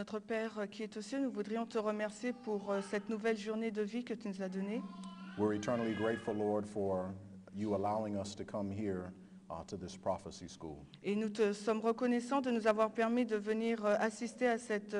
Notre Père qui est aux cieux, nous voudrions te remercier pour cette nouvelle journée de vie que tu nous as donnée. We're eternally grateful, Lord, for you allowing us to come here to this prophecy school. Et nous te sommes reconnaissants de nous avoir permis de venir assister à cette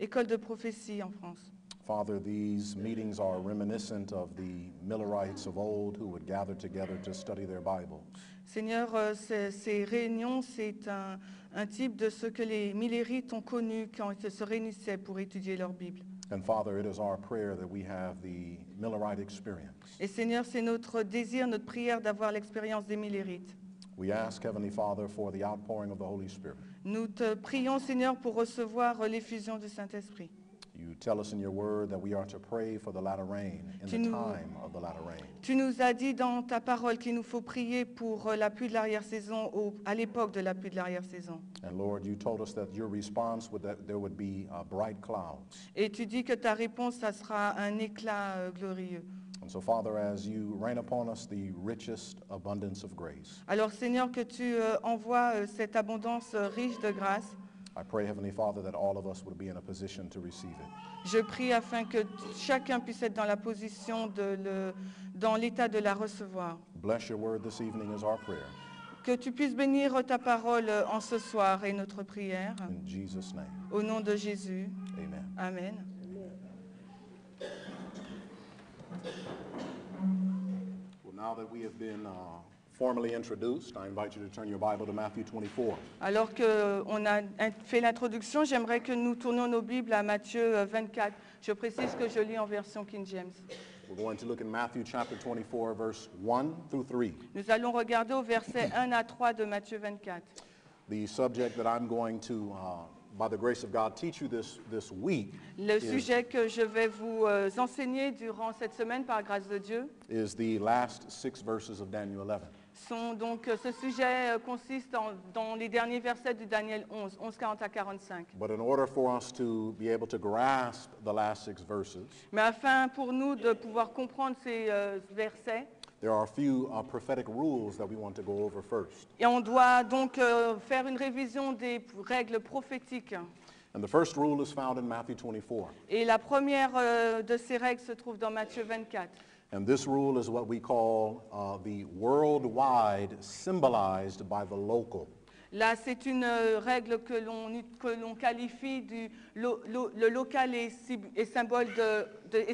école de prophétie en France. Father, these meetings are reminiscent of the Millerites of old who would gather together to study their Bible. Seigneur, ces réunions, c'est un type de ce que les Millérites ont connu quand ils se réunissaient pour étudier leur Bible. And Father, it is our prayer that we have the Millerite experience. Et Seigneur, c'est notre désir, notre prière d'avoir l'expérience des Millérites. We ask, Heavenly Father, for the outpouring of the Holy Spirit. Nous te prions, Seigneur, pour recevoir l'effusion du Saint-Esprit. You tell us in your word that we are to pray for the latter rain in the time of the latter rain. Tu nous as dit dans ta parole qu'il nous faut prier pour la pluie de l'arrière-saison, à l'époque de la pluie de l'arrière-saison. And Lord, you told us that your response would that there would be bright clouds. Et tu dis que ta réponse, ça sera un éclat glorieux. And so, Father, as you rain upon us the richest abundance of grace, Alors Seigneur, que tu envoies cette abondance riche de grâce. I pray, Heavenly Father, that all of us would be in a position to receive it. Je prie afin que chacun puisse être dans la position, dans l'état de la recevoir. Bless your word this evening is our prayer. Que tu puisses bénir ta parole en ce soir et notre prière. In Jesus' name, Au nom de Jésus. amen. Amen. Well, now that we have been formally introduced, I invite you to turn your Bible to Matthew 24. Alors qu'on a fait l'introduction, j'aimerais que nous tournions nos Bibles à Matthieu 24. Je précise que je lis en version King James. We're going to look at Matthew chapter 24, verse 1 through 3. Nous allons regarder au verset 1 à 3 de Matthieu 24. The subject that I'm going to, by the grace of God, teach you this week Le sujet que je vais vous enseigner durant cette semaine par grâce de Dieu is the last 6 verses of Daniel 11. ce sujet consiste dans les derniers versets du Daniel 11, 40 à 45. But in order for us to be able to grasp the last 6 verses, Mais afin pour nous de pouvoir comprendre ces versets, there are a few prophetic rules that we want to go over first. et on doit donc faire une révision des règles prophétiques. And the first rule is found in Matthew 24. Et la première de ces règles se trouve dans Matthieu 24. And this rule is what we call the worldwide symbolized by the local. Là, c'est une règle que l'on qualifie le local est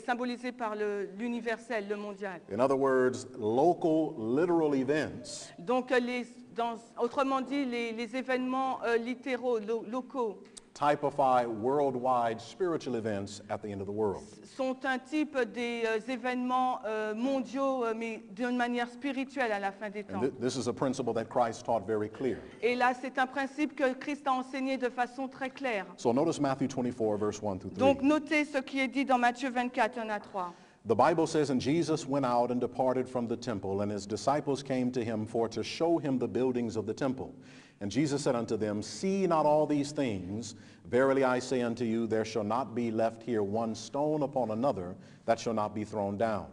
symbolisé par l'universel, le mondial. In other words, local literal events Donc, autrement dit, les événements littéraux, locaux, typify worldwide spiritual events at the end of the world. sont un type des événements mondiaux, mais d'une manière spirituelle à la fin des temps. And this is a principle that Christ taught very clear. Et là, c'est un principe que Christ a enseigné de façon très claire. So notice Matthew 24, verse 1 through 3. Donc, notez ce qui est dit dans Matthieu 24, 1 à 3. The Bible says, "And Jesus went out and departed from the temple, and his disciples came to him for to show him the buildings of the temple. And Jesus said unto them, See not all these things? Verily I say unto you, there shall not be left here one stone upon another that shall not be thrown down.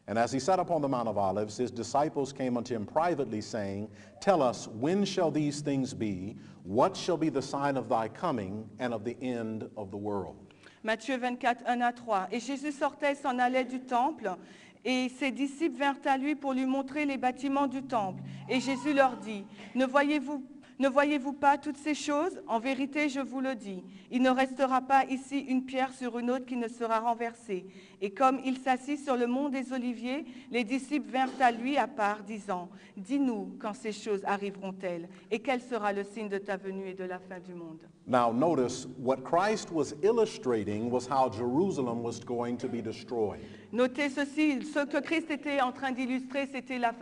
And as he sat upon the Mount of Olives, his disciples came unto him privately, saying, Tell us, when shall these things be? What shall be the sign of thy coming and of the end of the world?" Matthieu 24, 1 à 3. Et Jésus sortait, s'en allait du temple, et ses disciples vinrent à lui pour lui montrer les bâtiments du temple. Et Jésus leur dit, ne voyez-vous pas toutes ces choses? En vérité, je vous le dis, il ne restera pas ici une pierre sur une autre qui ne sera renversée. Et comme il s'assit sur le mont des Oliviers, les disciples vinrent à lui à part, disant, dis-nous quand ces choses arriveront-elles, et quel sera le signe de ta venue et de la fin du monde. Now notice, what Christ was illustrating was how Jerusalem was going to be destroyed. Notez ceci, ce que Christ était en train d'illustrer, c'était la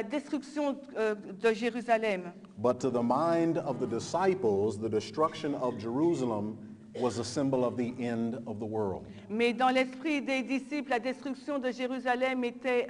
destruction de Jérusalem. But to the mind of the disciples, the destruction of Jerusalem was a symbol of the end of the world. Mais dans l'esprit des disciples, la destruction de Jérusalem était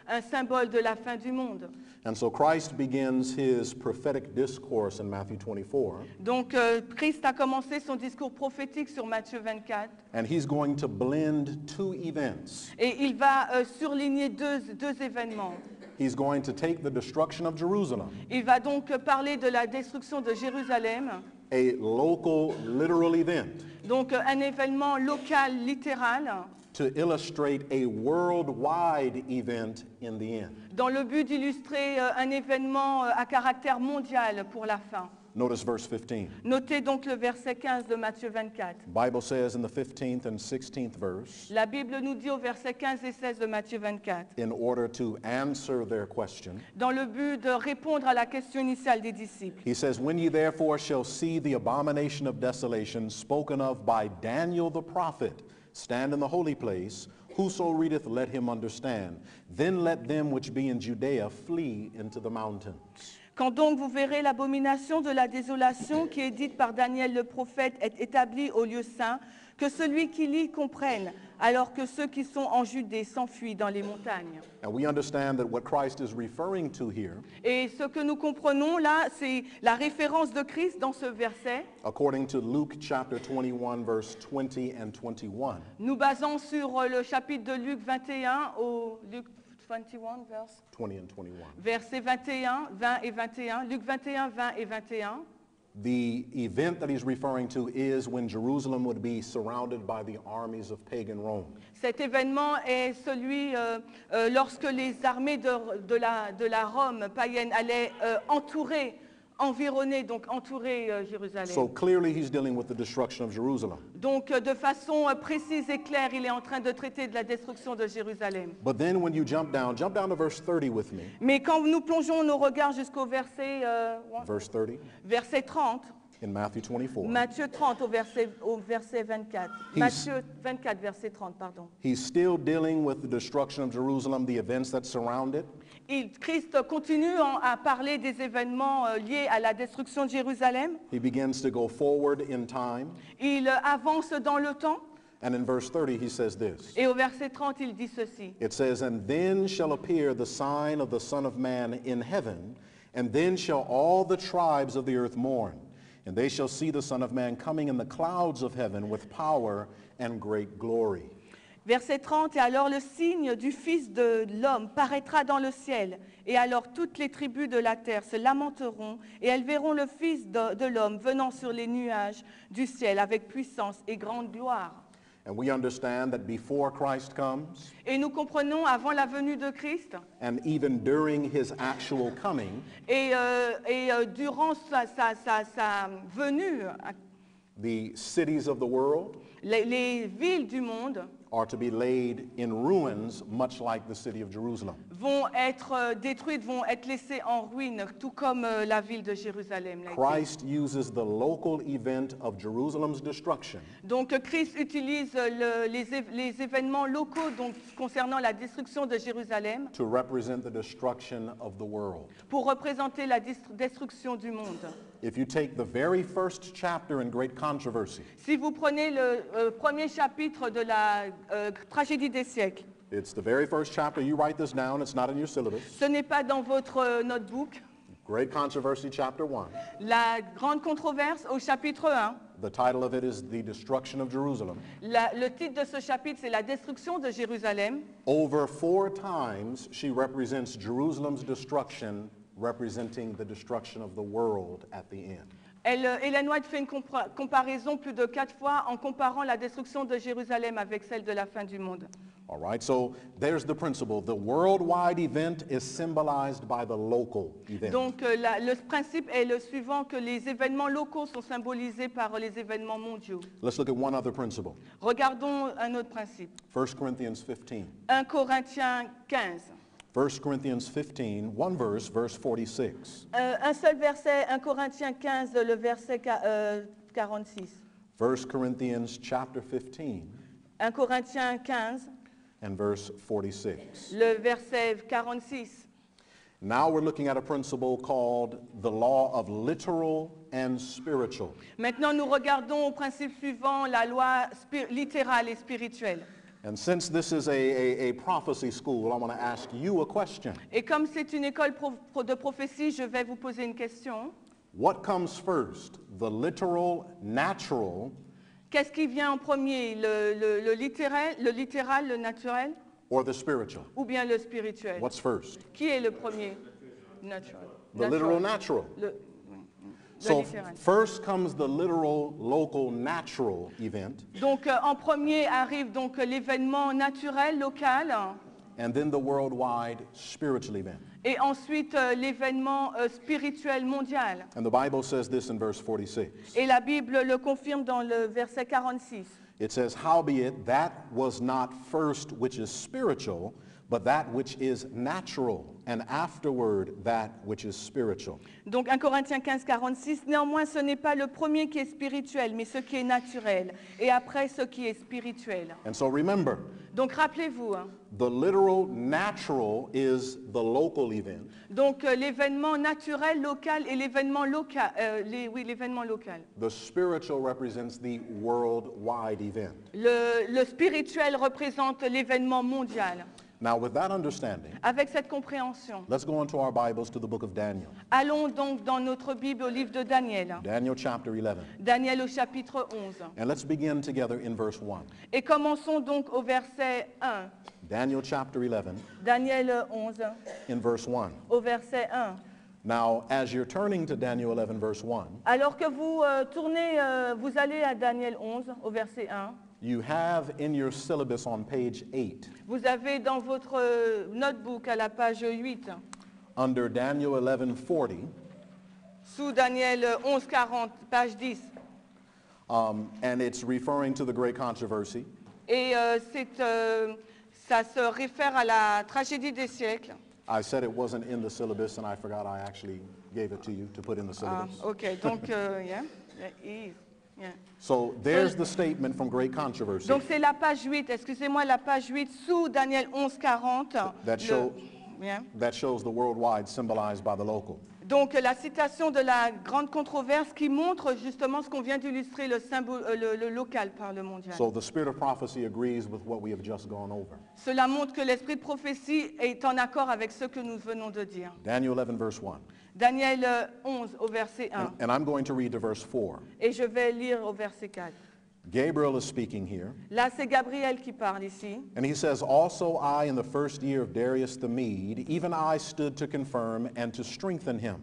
un symbole de la fin du monde. And so Christ begins his prophetic discourse in Matthew 24. Donc Christ a commencé son discours prophétique sur Matthieu 24. And he's going to blend two events. Et il va surligner deux événements. He's going to take the destruction of Jerusalem, Il va donc parler de la destruction de Jérusalem, a local, literal event, donc un événement local, littéral, to illustrate a worldwide event in the end. dans le but d'illustrer un événement à caractère mondial pour la fin. Notice verse 15. Notez donc le verset 15 de Matthieu 24. The Bible says in the 15th and 16th verse, La Bible nous dit au verset 15 et 16 de Matthieu 24, in order to answer their question, dans le but de répondre à la question initiale des disciples. he says, when ye therefore shall see the abomination of desolation spoken of by Daniel the prophet stand in the holy place, whoso readeth, let him understand. Then let them which be in Judea flee into the mountains. Quand donc vous verrez l'abomination de la désolation qui est dite par Daniel le prophète est établie au lieu saint, que celui qui lit comprenne, alors que ceux qui sont en Judée s'enfuient dans les montagnes. And we understand that what Christ is referring to here, Et ce que nous comprenons là, c'est la référence de Christ dans ce verset, according to Luke chapter 21, verse 20 and 21, nous basons sur le chapitre de Luc 21 au Luc 21, verse 20 and 21. Versets 21, 20 et 21, Luc 21, 20 et 21. The event that he's referring to is when Jerusalem would be surrounded by the armies of pagan Rome. Cet événement est celui lorsque les armées de la Rome païenne allaient environner Jérusalem. So clearly he's dealing with the destruction of Jerusalem. Donc de façon précise et claire, il est en train de traiter de la destruction de Jérusalem. But then when you jump down to verse 30 with me. Mais quand nous plongeons nos regards jusqu'au Verse 30 verset 30, in Matthew 24. Matthieu 30 au verset 24. Matthieu 24, verset 30, pardon. He's still dealing with the destruction of Jerusalem, the events that surround it. Christ continue à parler des événements liés à la destruction de Jérusalem. He begins to go forward in time. Il avance dans le temps. And in verse 30 he says this. Et au verset 30, il dit ceci. It says, and then shall appear the sign of the Son of Man in heaven, and then shall all the tribes of the earth mourn. And they shall see the Son of Man coming in the clouds of heaven with power and great glory. Verset 30, et alors le signe du Fils de l'homme paraîtra dans le ciel, et alors toutes les tribus de la terre se lamenteront, et elles verront le Fils de l'homme venant sur les nuages du ciel avec puissance et grande gloire. And we understand that before Christ comes, Et nous comprenons avant la venue de Christ, and even during his actual coming, et durant sa venue, the cities of the world les villes du monde are to be laid in ruins, much like the city of Jerusalem. vont être détruites, vont être laissées en ruine, tout comme la ville de Jérusalem l'a été. Christ uses the local event of Jerusalem's destruction Donc Christ utilise les événements locaux donc, concernant la destruction de Jérusalem to represent the destruction of the world. pour représenter la destruction du monde. If you take the very first chapter in Great Controversy, Si vous prenez le premier chapitre de la tragédie des siècles, it's the very first chapter. You write this down. It's not in your syllabus. ce n'est pas dans votre notebook. Great Controversy, chapter 1. La grande controverse au chapitre 1. The title of it is The Destruction of Jerusalem. Le titre de ce chapitre, c'est la destruction de Jérusalem. Over 4 times, she represents Jerusalem's destruction, representing the destruction of the world at the end. Ellen White fait une comparaison plus de 4 fois en comparant la destruction de Jérusalem avec celle de la fin du monde. All right, so there's the principle. The worldwide event is symbolized by the local event. Donc le principe est le suivant, que les événements locaux sont symbolisés par les événements mondiaux. Let's look at one other principle. Regardons un autre principe. 1 Corinthians 15. 1 Corinthiens 15. 1 Corinthians 15, one verse, verse 46. Un seul verset, 1 Corinthiens 15, le verset 46. 1 Corinthians chapter 15 1 Corinthiens 15, and verse 46. le verset 46. Now we're looking at a principle called the law of literal and spiritual. Maintenant, nous regardons au principe suivant la loi littérale et spirituelle. And since this is a prophecy school, I want to ask you a question. Et comme c'est une école de prophétie, je vais vous poser une question. What comes first, the literal, natural, Qu'est-ce qui vient en premier, le littéral, le naturel, or the spiritual? ou bien le spirituel? What's first? Qui est le premier? Natural. The literal natural. Le So littéral. first comes the literal, local, natural event, Donc en premier arrive donc l'événement naturel, local, and then the worldwide spiritual event. et ensuite l'événement spirituel mondial. And the Bible says this in verse 46. Et la Bible le confirme dans le verset 46. It says, howbeit that was not first which is spiritual, but that which is natural, and afterward that which is spiritual. Donc 1 Corinthiens 15, 46, néanmoins ce n'est pas le premier qui est spirituel, mais ce qui est naturel, et après ce qui est spirituel. And so remember, Donc rappelez-vous, hein, the literal natural is the local event, donc l'événement naturel local et l'événement local, l'événement local. the spiritual represents the worldwide event. Le spirituel représente l'événement mondial. Now with that understanding, Avec cette compréhension, let's go into our Bibles to the book of Daniel. allons donc dans notre Bible au livre de Daniel. Daniel chapter 11. Daniel au chapitre 11. And let's begin together in verse 1. Et commençons donc au verset 1. Daniel chapter 11 Daniel 11 in verse 1. au verset 1. Now, as you're turning to Daniel 11 verse 1, Alors que vous tournez, vous allez à Daniel 11 au verset 1. you have in your syllabus on page 8, Vous avez dans votre notebook à la page 8, under Daniel 11:40, sous Daniel 11:40, page 10. and it's referring to the great controversy. Et ça se réfère à la tragédie des siècles. I said it wasn't in the syllabus, and I forgot I actually gave it to you to put in the syllabus. Ok, donc, yeah, yeah. So there's the statement from great controversy Donc c'est la page 8, excusez-moi, la page 8 sous Daniel 11:40. that, Yeah. that shows the worldwide symbolized by the local. Donc la citation de la grande controverse qui montre justement ce qu'on vient d'illustrer, le symbole, le local par le mondial. So the spirit of prophecy agrees with what we have just gone over. Cela montre que l'esprit de prophétie est en accord avec ce que nous venons de dire. Daniel 11 verse 1. Daniel 11 au verset 1. And I'm going to read to verse 4. Et je vais lire au verset 4. Gabriel is speaking here, Là, c'est Gabriel qui parle ici. and he says, Also I, in the first year of Darius the Mede, even I stood to confirm and to strengthen him.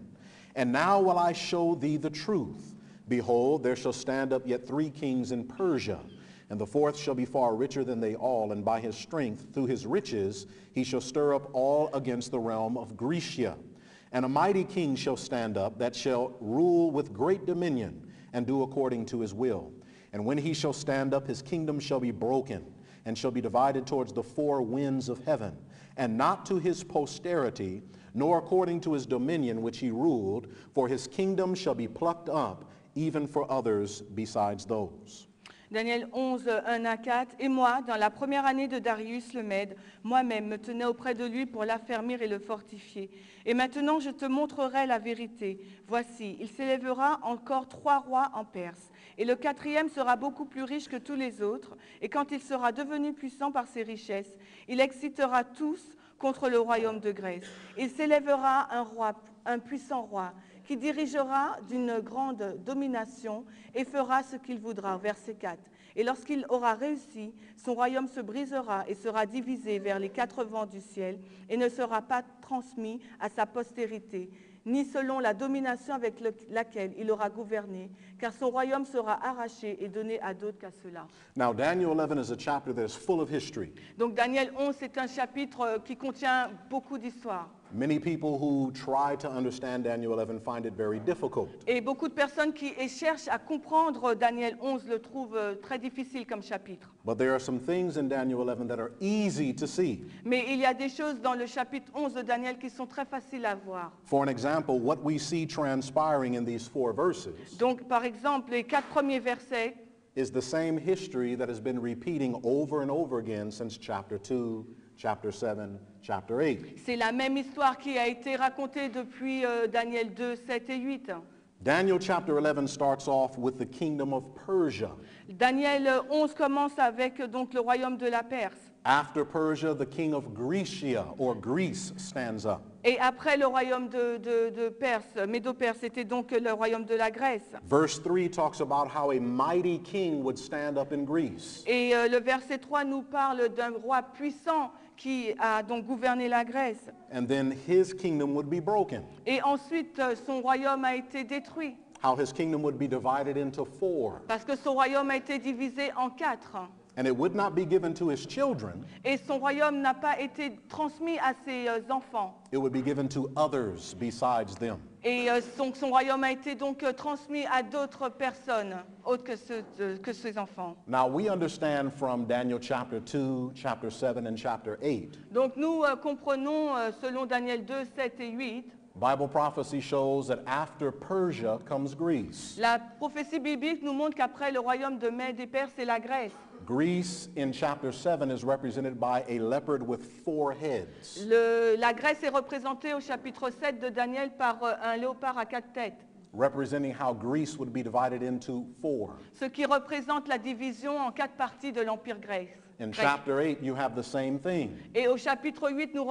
And now will I show thee the truth. Behold, there shall stand up yet 3 kings in Persia, and the fourth shall be far richer than they all, and by his strength, through his riches, he shall stir up all against the realm of Grecia. And a mighty king shall stand up, that shall rule with great dominion, and do according to his will. And when he shall stand up, his kingdom shall be broken, and shall be divided towards the 4 winds of heaven, and not to his posterity, nor according to his dominion which he ruled, for his kingdom shall be plucked up, even for others besides those. Daniel 11, 1 à 4. Et moi, dans la première année de Darius le Mède, moi-même me tenais auprès de lui pour l'affermir et le fortifier. Et maintenant je te montrerai la vérité. Voici, il s'élèvera encore 3 rois en Perse. Et le 4e sera beaucoup plus riche que tous les autres. Et quand il sera devenu puissant par ses richesses, il excitera tous contre le royaume de Grèce. Il s'élèvera un puissant roi, qui dirigera d'une grande domination et fera ce qu'il voudra. Verset 4. Et lorsqu'il aura réussi, son royaume se brisera et sera divisé vers les 4 vents du ciel et ne sera pas transmis à sa postérité, ni selon la domination avec laquelle il aura gouverné, car son royaume sera arraché et donné à d'autres qu'à cela. Now, Daniel 11 is a chapter that is full of history. Donc Daniel 11, c'est un chapitre qui contient beaucoup d'histoires. Many people who try to understand Daniel 11 find it very difficult. Et beaucoup de personnes qui cherchent à comprendre Daniel 11 le trouvent très difficile comme chapitre. But there are some things in Daniel 11 that are easy to see. Mais il y a des choses dans le chapitre 11 de Daniel qui sont très faciles à voir. For an example, what we see transpiring in these 4 verses Donc par exemple, les 4 premiers versets is the same history that has been repeating over and over again since chapter 2, chapter 7, chapter 8. c'est la même histoire qui a été racontée depuis Daniel 2, 7 et 8. Daniel chapter 11 starts off with the kingdom of Persia. Daniel 11 commence avec donc le royaume de la Perse. After Persia, the king of Grecia, or Greece, stands up. Et après le royaume de Perse, Médo-Perse, c'était donc le royaume de la Grèce. Verse 3 talks about how a mighty king would stand up in Greece. Et le verset 3 nous parle d'un roi puissant qui a donc gouverné la Grèce. and then his kingdom would be broken. Et ensuite, son royaume a été détruit, How his kingdom would be divided into 4. parce que son royaume a été divisé en 4. And it would not be given to his children, Et son royaume n'a pas été transmis à ses enfants. it would be given to others besides them. Et son royaume a été donc transmis à d'autres personnes, autres que ses enfants. Now we understand from Daniel chapter 2, chapter 7, and chapter 8, Donc nous comprenons, selon Daniel 2, 7 et 8, Bible prophecy shows that after Persia comes Greece. la prophétie biblique nous montre qu'après le royaume de Mède et Perse, c'est la Grèce. Greece in chapter 7 is represented by a leopard with 4 heads. La Grèce est représentée au chapitre 7 de Daniel par un léopard à 4 têtes, Representing how Greece would be divided into 4. ce qui représente la division en 4 parties de l'Empire grec. In chapter 8, you have the same thing. Et au chapitre 8, nous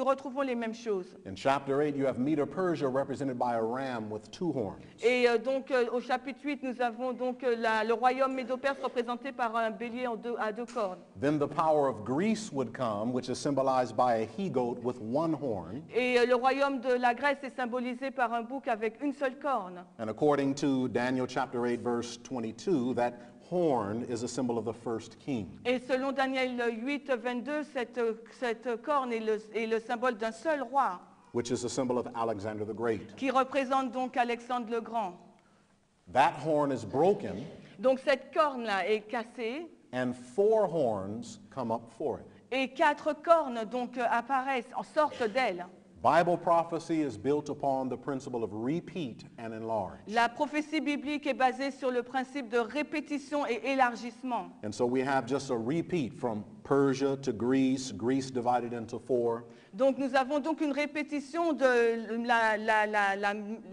retrouvons les mêmes choses. In chapter 8, you have Medo-Persia represented by a ram with 2 horns. Et donc au chapitre 8, nous avons donc le royaume médo-perse représenté par un bélier à 2 cornes. Then the power of Greece would come, which is symbolized by a he-goat with 1 horn. Et le royaume de la Grèce est symbolisé par un bouc avec une seule corne. And according to Daniel chapter 8, verse 22, that horn is a symbol of the first king. Et selon Daniel 8, 22, cette corne est le symbole d'un seul roi, Which is a symbol of Alexander the Great. qui représente donc Alexandre le Grand. That horn is broken, Donc cette corne-là est cassée, and 4 horns come up for it. et 4 cornes donc apparaissent, en sortent d'elle. Bible prophecy is built upon the principle of repeat and enlarge. La prophétie biblique est basée sur le principe de répétition et élargissement. And so we have just a repeat from Persia to Greece, Greece divided into 4. Donc nous avons donc une répétition de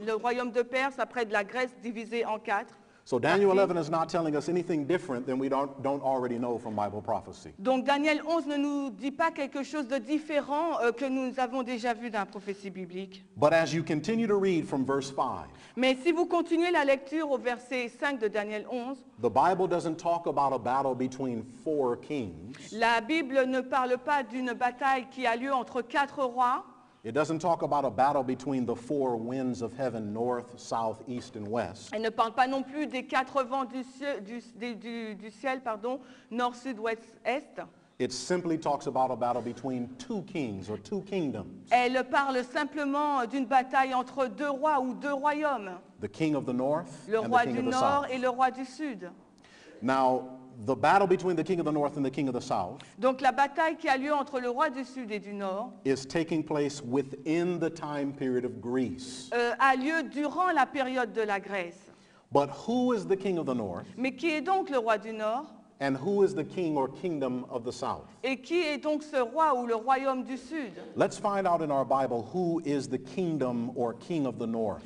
le royaume de Perse après de la Grèce divisée en 4. So Daniel 11 is not telling us anything different than we don't already know from Bible prophecy. Donc Daniel 11 ne nous dit pas quelque chose de différent que nous avons déjà vu dans la prophétie biblique. But as you continue to read from verse 5, Mais si vous continuez la lecture au verset 5 de Daniel 11, the Bible doesn't talk about a battle between 4 kings. la Bible ne parle pas d'une bataille qui a lieu entre 4 rois. It doesn't talk about a battle between the 4 winds of heaven, north, south, east, and west. Elle ne parle pas non plus des 4 vents du ciel, nord, sud, ouest, est. It simply talks about a battle between 2 kings or 2 kingdoms. Elle parle simplement d'une bataille entre 2 rois ou 2 royaumes, The king of the north le and the roi king du of the nord south. et le roi du sud. Now, the battle between the king of the north and the king of the south Donc la bataille qui a lieu entre le roi du sud et du nord is taking place within the time period of Greece. a lieu durant la période de la Grèce. But who is the king of the north Mais qui est donc le roi du nord and who is the king or kingdom of the south? et qui est donc ce roi ou le royaume du sud? Let's find out in our Bible who is the kingdom or king of the north.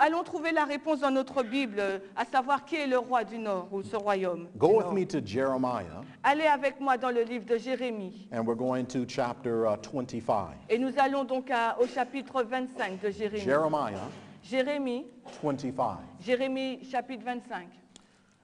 Allons trouver la réponse dans notre Bible, à savoir qui est le roi du nord ou ce royaume. du Go with nord. me to Jeremiah, Allez avec moi dans le livre de Jérémie. and we're going to chapter 25. Et nous allons donc au chapitre 25 de Jérémie. Jeremiah Jérémie, 25. Jérémie chapitre 25.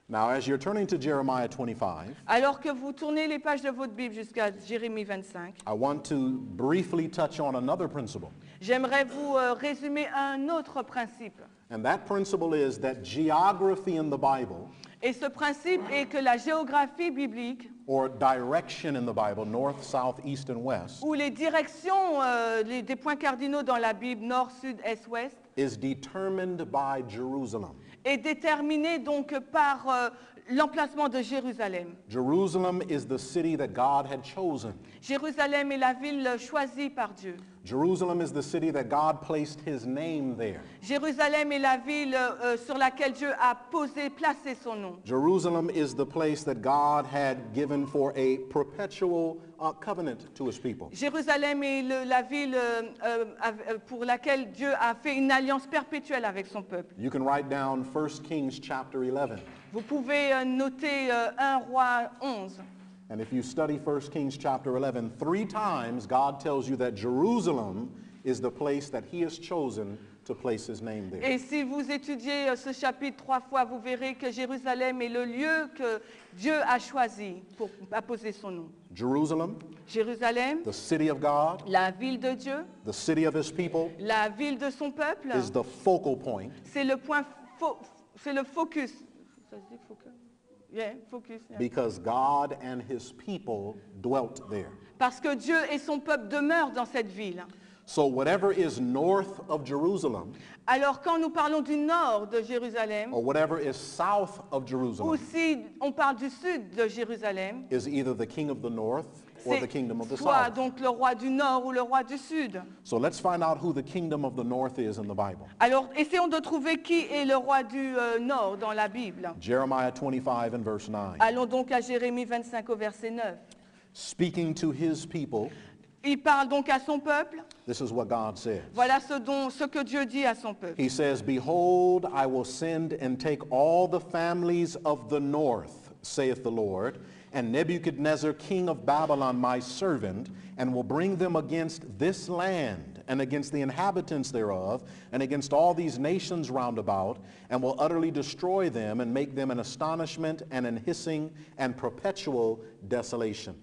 Now, as you're turning to Jeremiah 25, Alors que vous tournez les pages de votre Bible jusqu'à Jérémie 25, I want to briefly touch on another principle. j'aimerais vous résumer un autre principe. And that principle is that geography in the Bible, Et ce principe est que la géographie biblique, or direction in the Bible, north, south, east, and west, ou les directions des points cardinaux dans la Bible, nord, sud, est, ouest, is determined by Jerusalem. est déterminée donc par l'emplacement de Jérusalem. Jerusalem is the city that God had chosen. Jérusalem est la ville choisie par Dieu. Jerusalem is the city that God placed his name there. Jérusalem est la ville sur laquelle Dieu a placé son nom. Jerusalem is the place that God had given for a perpetual covenant to his people. Jérusalem est la ville pour laquelle Dieu a fait une alliance perpétuelle avec son peuple. You can write down 1 Kings chapter 11. Vous pouvez noter 1 Roi 11. And if you study 1 Kings chapter 11, 3 times God tells you that Jerusalem is the place that he has chosen to place his name there. Et si vous étudiez ce chapitre 3 fois, vous verrez que Jérusalem est le lieu que Dieu a choisi pour apposer son nom. Jerusalem, Jérusalem, the city of God, la ville de Dieu, the city of his people, la ville de son peuple, is the focal point c'est le point, c'est le focus. Ça se dit focus? Yeah, focus. Yeah. because God and his people dwelt there. Parce que Dieu et son peuple demeurent dans cette ville. So whatever is north of Jerusalem Alors quand nous parlons du nord de Jérusalem, or whatever is south of ou Jerusalem si on parle du sud de Jérusalem, is either the king of the north or the kingdom of the soit south. donc le roi du nord ou le roi du sud. So let's find out who the kingdom of the north is in the Bible. Alors essayons de trouver qui est le roi du nord dans la Bible. Jeremiah 25 and verse 9. Allons donc à Jérémie 25 au verset 9. Speaking to his people, Il parle donc à son peuple. this is what God says. Voilà ce que Dieu dit à son peuple. He says, Behold, I will send and take all the families of the north, saith the Lord, and Nebuchadnezzar king of Babylon my servant, and will bring them against this land, and against the inhabitants thereof, and against all these nations round about, and will utterly destroy them, and make them an astonishment, and an hissing, and perpetual desolation.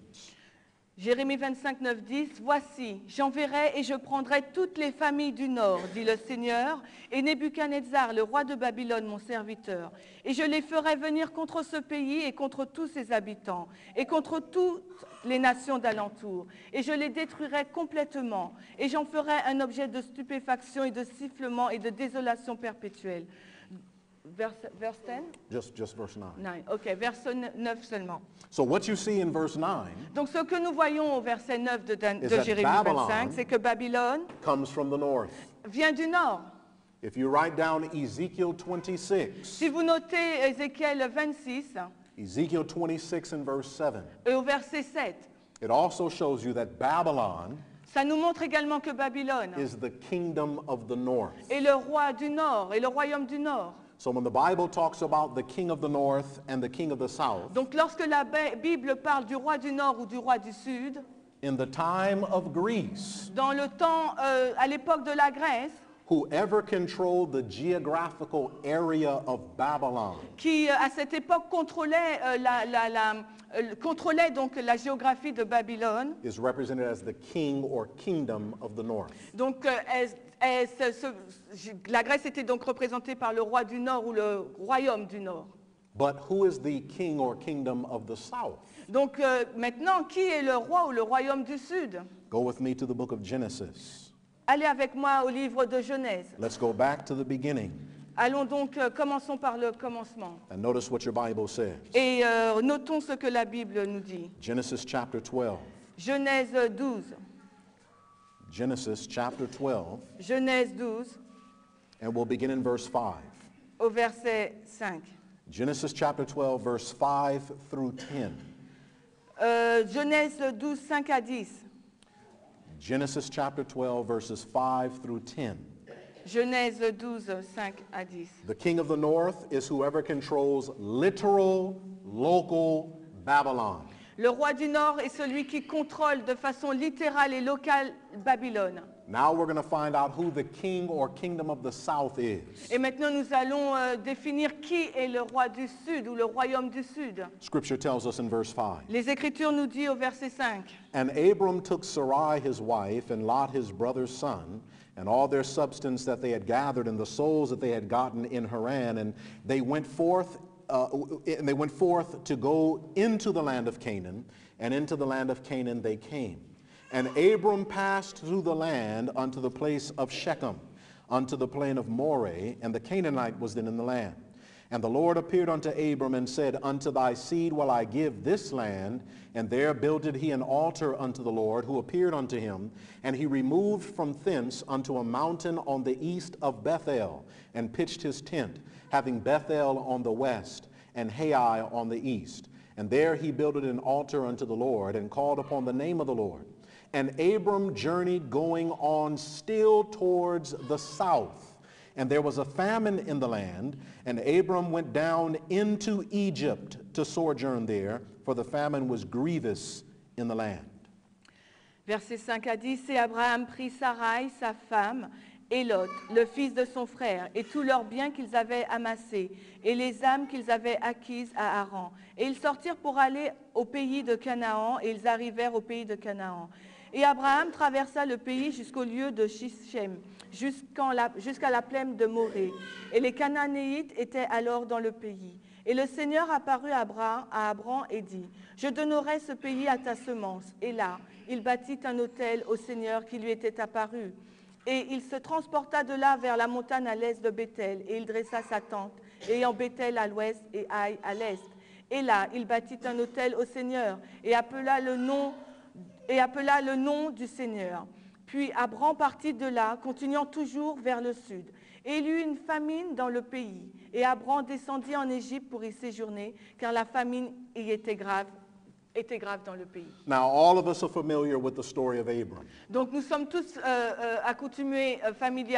Jérémie 25, 9, 10. Voici, j'enverrai et je prendrai toutes les familles du nord, dit le Seigneur, et Nebuchadnezzar, le roi de Babylone, mon serviteur. Et je les ferai venir contre ce pays et contre tous ses habitants, et contre toutes les nations d'alentour. Et je les détruirai complètement, et j'en ferai un objet de stupéfaction et de sifflement et de désolation perpétuelle. Verse 10? Just verse 9. 9. Ok, verset 9 seulement. So what you see in verse 9 Donc ce que nous voyons au verset 9 de that Jérémie Babylon 25, c'est que Babylone comes from the north. vient du nord. If you write down Ezekiel 26, Si vous notez Ézéchiel 26 Ezekiel 26 and verse 7, et au verset 7, it also shows you that Babylon ça nous montre également que Babylone is the kingdom of the north. est le roi du nord et le royaume du nord. So when the Bible talks about the king of the north and the king of the south, Donc lorsque la Bible parle du roi du nord ou du roi du sud, in the time of Greece, dans le temps, à l'époque de la Grèce, whoever controlled the geographical area of Babylon qui à cette époque contrôlait, contrôlait donc la géographie de Babylone, is represented as the king or kingdom of the north. donc la Grèce était donc représentée par le roi du nord ou le royaume du nord. But who is the king or kingdom of the south? Donc maintenant, qui est le roi ou le royaume du sud? Go with me to the book of Genesis. Allez avec moi au livre de Genèse. Let's go back to the beginning Allons donc, commençons par le commencement. and notice what your Bible says. Et notons ce que la Bible nous dit. Genesis chapter 12. Genèse 12. Genesis chapter 12, Genèse 12 and we'll begin in verse 5. au verset 5. Genesis chapter 12, verse 5 through 10. Genèse 12, 5 à 10. Genesis chapter 12, verses 5 through 10. Genèse 12, 5 à 10. The king of the north is whoever controls literal, local Babylon. Le roi du Nord est celui qui contrôle de façon littérale et locale Babylone. Now we're going to find out who the king or kingdom of the south is. Et maintenant nous allons définir qui est le roi du Sud ou le royaume du Sud. Scripture tells us in verse 5. Les Écritures nous disent au verset 5. And Abram took Sarai his wife, and Lot his brother's son, and all their substance that they had gathered, and the souls that they had gotten in Haran, and they went forth to go into the land of Canaan, and into the land of Canaan they came. And Abram passed through the land unto the place of Shechem, unto the plain of Moreh, and the Canaanite was then in the land. And the Lord appeared unto Abram and said, Unto thy seed will I give this land. And there builded he an altar unto the Lord, who appeared unto him. And he removed from thence unto a mountain on the east of Bethel, and pitched his tent, having Bethel on the west, and Hai on the east. And there he builded an altar unto the Lord, and called upon the name of the Lord. And Abram journeyed going on still towards the south. And there was a famine in the land, and Abram went down into Egypt to sojourn there, for the famine was grievous in the land. Verset 5 à 10. Et Abraham prit Sarai, sa femme, et Lot, le fils de son frère, et tous leurs biens qu'ils avaient amassés, et les âmes qu'ils avaient acquises à Haran. Et ils sortirent pour aller au pays de Canaan, et ils arrivèrent au pays de Canaan. Et Abraham traversa le pays jusqu'au lieu de Shichem, jusqu'à la plaine de Morée. Et les Cananéites étaient alors dans le pays. Et le Seigneur apparut à Abraham et dit, « Je donnerai ce pays à ta semence. » Et là, il bâtit un autel au Seigneur qui lui était apparu. Et il se transporta de là vers la montagne à l'est de Béthel, et il dressa sa tente, ayant Béthel à l'ouest et Aï à l'est. Et là, il bâtit un autel au Seigneur, et appela le nom du Seigneur. Puis Abraham partit de là, continuant toujours vers le sud. Et il y eut une famine dans le pays. Et Abraham descendit en Égypte pour y séjourner, car la famine y était grave dans le pays. Now, all of us are familiar with the story of Abram. Donc nous sommes tous accoutumés, familiers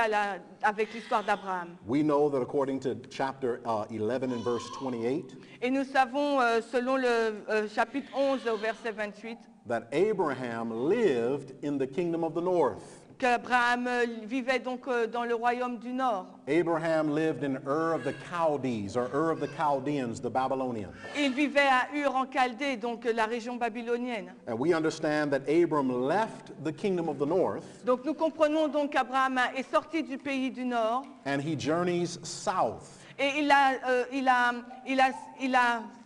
avec l'histoire d'Abraham. We know that according to chapter 11 and verse 28, Et nous savons, selon le chapitre 11 au verset 28, that Abraham lived in the kingdom of the north. qu'Abraham vivait donc dans le royaume du Nord. Abraham lived in Ur of the Chaldees, or Ur of the Chaldeans, the Babylonians. Il vivait à Ur en Chaldée, donc la région babylonienne. And we understand that Abram left the kingdom of the north, Donc nous comprenons donc qu'Abraham est sorti du pays du Nord and he journeys south. et il a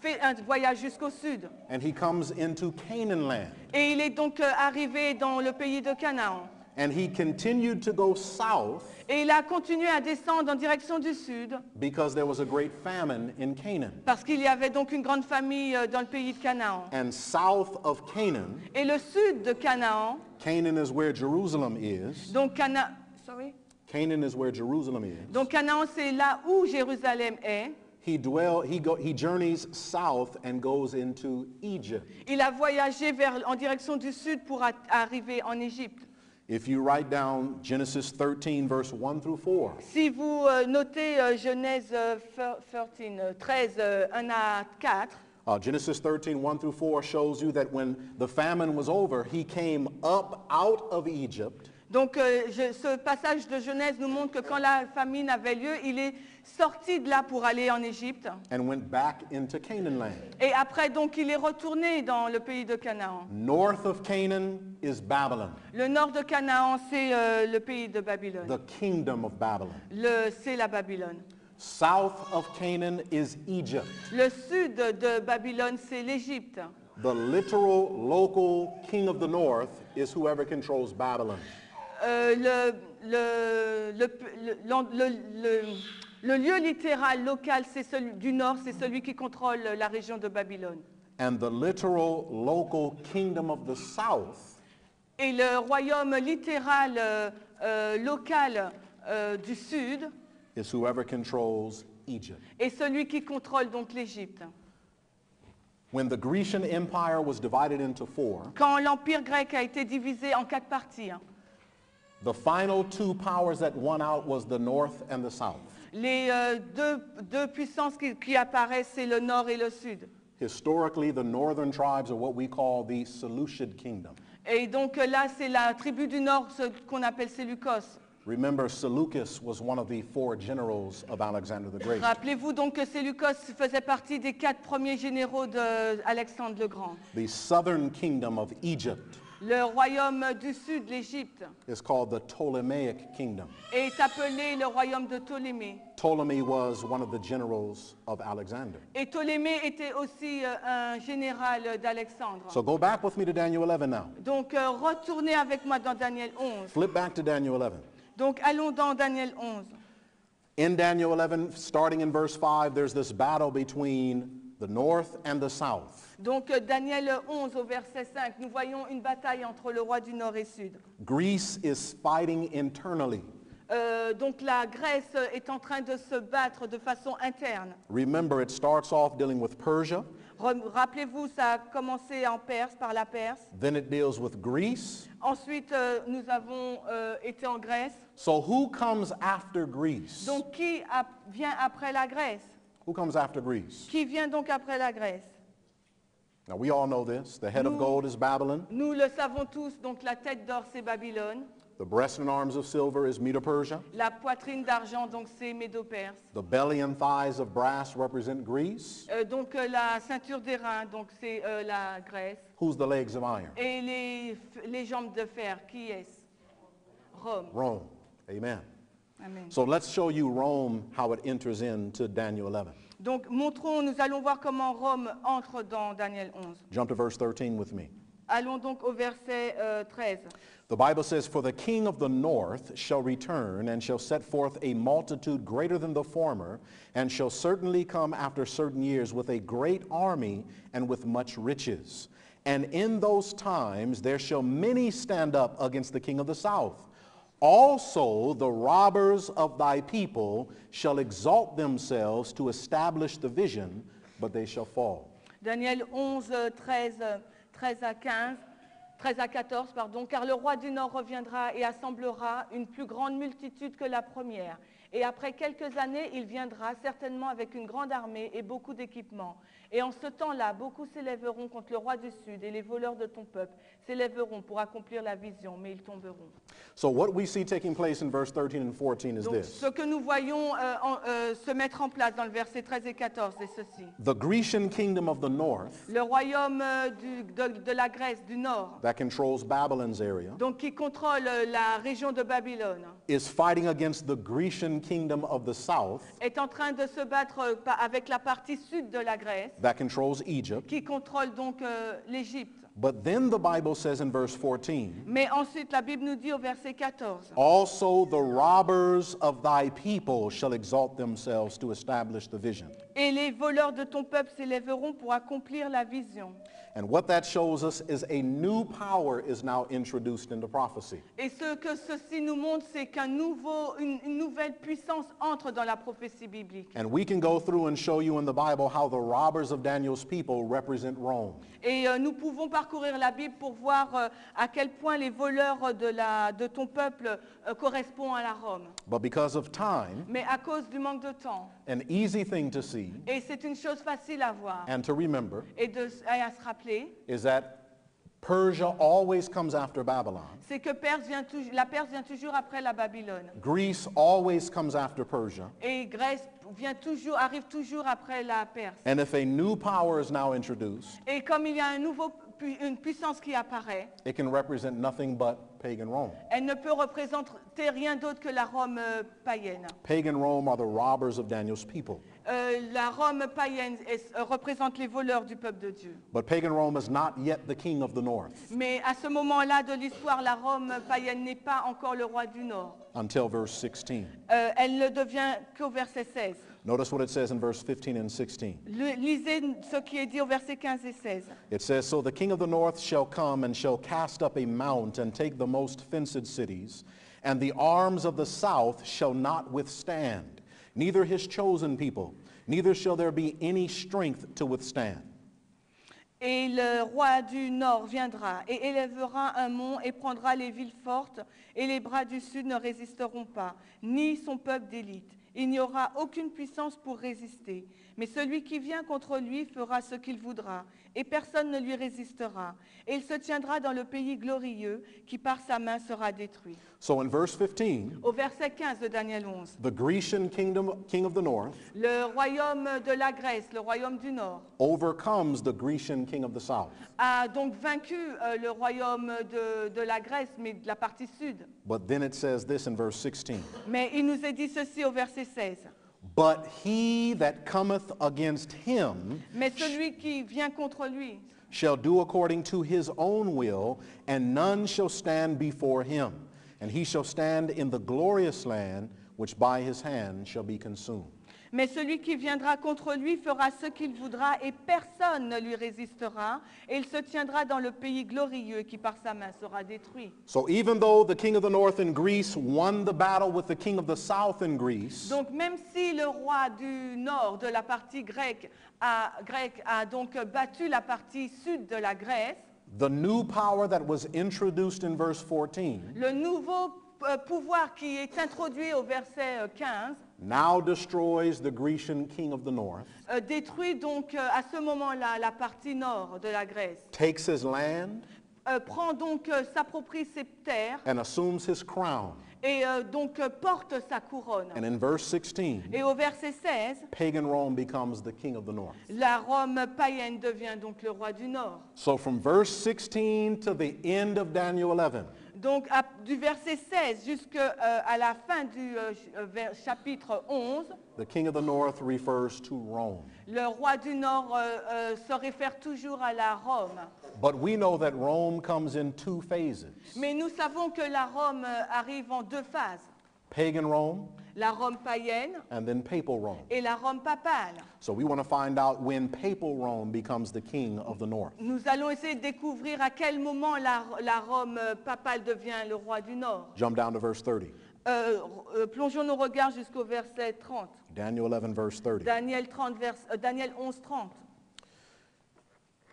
fait un voyage jusqu'au sud. And he comes into Canaan land. Et il est donc arrivé dans le pays de Canaan. And he continued to go south Et il a continué à descendre en direction du sud because there was a great famine in Canaan. parce qu'il y avait donc une grande famille dans le pays de Canaan. And south of Canaan, Et le sud de Canaan, Canaan is where Jerusalem is. donc Canaan Donc Canaan, c'est là où Jérusalem est. He journeys south and goes into Egypt. Il a voyagé en direction du sud pour arriver en Égypte. If you write down Genesis 13, verse 1 through 4, Si vous notez Genèse 13, 1 à 4, Genesis 13, 1 through 4 shows you that when the famine was over, he came up out of Egypt. Donc ce passage de Genèse nous montre que quand la famine avait lieu, il est sorti de là pour aller en Égypte. And went back into Canaan land. Et après, donc, il est retourné dans le pays de Canaan. North of Canaan is Babylon, Le nord de Canaan, c'est le pays de Babylone. the kingdom of Babylon. C'est la Babylone. South of Canaan is Egypt. Le sud de Babylone, c'est l'Égypte. The literal local king of the north is whoever controls Babylon. Le lieu littéral local du nord, c'est celui qui contrôle la région de Babylone. And the literal local kingdom of the south Et le royaume littéral local du sud is whoever controls Egypt. est celui qui contrôle donc l'Égypte. When the Grecian Empire was divided into four, Quand l'empire grec a été divisé en 4 parties, the final two powers that won out was the north and the south. les deux puissances qui apparaissent, c'est le nord et le sud. Historically, the northern tribes are what we call the Seleucid kingdom. Et donc là, c'est la tribu du nord, ce qu'on appelle Séleucos. Remember, Seleucus was one of the 4 generals of Alexander the Great. Rappelez-vous donc que Séleucos faisait partie des 4 premiers généraux d'Alexandre le Grand. The southern kingdom of Egypt Le royaume du sud, l'Égypte, is called the Ptolemaic kingdom. est appelé le royaume de Ptolémée. Ptolemy was one of the generals of Alexander. Et Ptolémée était aussi un général d'Alexandre. So go back with me to Daniel 11 now. Donc retournez avec moi dans Daniel 11. Flip back to Daniel 11. Donc allons dans Daniel 11. In Daniel 11, starting in verse 5, there's this battle between the north and the south. Donc Daniel 11 au verset 5, nous voyons une bataille entre le roi du nord et sud. Greece is fighting internally. Donc la Grèce est en train de se battre de façon interne. Remember, it starts off dealing with Persia, Rappelez-vous, ça a commencé en Perse, par la Perse. then it deals with Greece. Ensuite, nous avons été en Grèce. So who comes after Greece? Donc qui vient après la Grèce? Who comes after Greece? Qui vient donc après la Grèce? Now we all know this. The head of gold is Babylon. Nous le savons tous, donc la tête d'or c'est Babylone. The breast and arms of silver is Medo-Persia. La poitrine d'argent, donc c'est Médo-Perse. The belly and thighs of brass represent Greece. Donc la ceinture des reins, donc c'est la Grèce. Who's the legs of iron? Et les jambes de fer, qui est-ce? Rome. Rome. Amen. Amen. So let's show you Rome, how it enters into Daniel 11. Donc nous allons voir comment Rome entre dans Daniel 11. Jump to verse 13 with me. Allons donc au verset 13. The Bible says, "For the king of the north shall return and shall set forth a multitude greater than the former, and shall certainly come after certain years with a great army and with much riches. And in those times there shall many stand up against the king of the south. Also the robbers of thy people shall exalt themselves to establish the vision, but they shall fall." Daniel 11, 13 à 15. 13 à 14, pardon, car le roi du Nord reviendra et assemblera une plus grande multitude que la première. Et après quelques années, il viendra certainement avec une grande armée et beaucoup d'équipements. Et en ce temps-là, beaucoup s'élèveront contre le roi du Sud et les voleurs de ton peuple s'élèveront pour accomplir la vision, mais ils tomberont. So what we see taking place in verse 13 and 14 is Donc, this. ce que nous voyons se mettre en place dans le verset 13 et 14, c'est ceci. The Grecian kingdom of the north Le royaume de la Grèce du Nord, that controls Babylon's area donc qui contrôle la région de Babylone, is fighting against the Grecian kingdom of the south est en train de se battre avec la partie sud de la Grèce, that controls Egypt. qui contrôle donc l'Égypte. But then the Bible says in verse 14, Mais ensuite, la Bible nous dit au verset 14, "Also the robbers of thy people shall exalt themselves to establish the vision." et les voleurs de ton peuple s'élèveront pour accomplir la vision. And what that shows us is a new power is now introduced into prophecy. Et ce que ceci nous montre, c'est une nouvelle puissance entre dans la prophétie biblique. And we can go through and show you in the Bible how the robbers of Daniel's people represent Rome. Et nous pouvons parcourir la Bible pour voir à quel point les voleurs de ton peuple correspondent à la Rome. But because of time, Mais à cause du manque de temps, an easy thing to see et c'est une chose facile à voir and to remember et à se rappeler, is that Persia always comes after Babylon. c'est que la Perse vient toujours après la Babylone. Greece always comes after Persia. Et Grèce arrive toujours après la Perse. And if a new power is now introduced, Et comme il y a une puissance qui apparaît, it can represent nothing but pagan Rome. elle ne peut représenter rien d'autre que la Rome païenne. Pagan Rome are the robbers of Daniel's people. La Rome païenne représente les voleurs du peuple de Dieu. But pagan Rome is not yet the king of the north Mais à ce moment-là de l'histoire, la Rome païenne n'est pas encore le roi du Nord. until verse 16. Elle ne devient qu'au verset 16. Notice what it says in verse 15 and 16. Lisez ce qui est dit au verset 15 et 16. It says, "So the king of the north shall come and shall cast up a mount and take the most fenced cities, and the arms of the south shall not withstand, neither his chosen people, neither shall there be any strength to withstand." Et le roi du Nord viendra et élèvera un mont et prendra les villes fortes, et les bras du Sud ne résisteront pas, ni son peuple d'élite. Il n'y aura aucune puissance pour résister. Mais celui qui vient contre lui fera ce qu'il voudra, et personne ne lui résistera. Et il se tiendra dans le pays glorieux, qui par sa main sera détruit. So in verse 15, Au verset 15 de Daniel 11, the Grecian kingdom, king of the north, le royaume de la Grèce, le royaume du Nord, overcomes the Grecian king of the south. a donc vaincu le royaume de la Grèce, mais de la partie sud. But then it says this in verse 16. Mais il nous est dit ceci au verset 16. "But he that cometh against him Mais celui qui vient contre lui shall do according to his own will, and none shall stand before him. And he shall stand in the glorious land, which by his hand shall be consumed." Mais celui qui viendra contre lui fera ce qu'il voudra et personne ne lui résistera. Et il se tiendra dans le pays glorieux qui par sa main sera détruit. So even though the king of the north in Greece won the battle with the king of the south in Greece, Donc même si le roi du nord de la partie grecque a donc battu la partie sud de la Grèce, the new power that was introduced in verse 14 le nouveau pouvoir qui est introduit au verset 15 now destroys the Grecian king of the north, détruit donc à ce moment-là la partie nord de la Grèce, takes his land, prend donc, s'approprie ses terres and assumes his crown. et donc porte sa couronne. And in verse 16, Et au verset 16, pagan Rome becomes the king of the north. la Rome païenne devient donc le roi du Nord. So from verse 16 to the end of Daniel 11, Donc du verset 16 jusqu'à la fin du chapitre 11, the king of the north refers to Rome. le roi du Nord se réfère toujours à la Rome. But we know that Rome comes in two phases. Mais nous savons que la Rome arrive en deux phases, Pagan Rome la Rome païenne and then papal Rome. et la Rome papale. So we want to find out when papal Rome becomes the king of the north. Nous allons essayer de découvrir à quel moment la Rome papale devient le roi du Nord. Jump down to verse 30. Plongeons nos regards jusqu'au verset 30. Daniel 11 verse 30. Daniel 11, 30.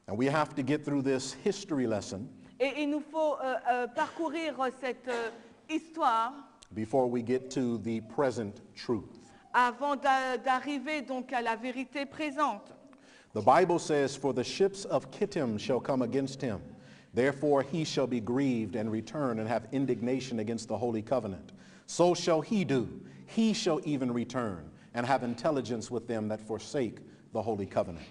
And we have to get through this history lesson Et il nous faut parcourir cette histoire before we get to the present truth. avant d'arriver donc à la vérité présente. The Bible says, "For the ships of Kittim shall come against him. Therefore he shall be grieved and return and have indignation against the holy covenant. So shall he do. He shall even return and have intelligence with them that forsake the holy covenant."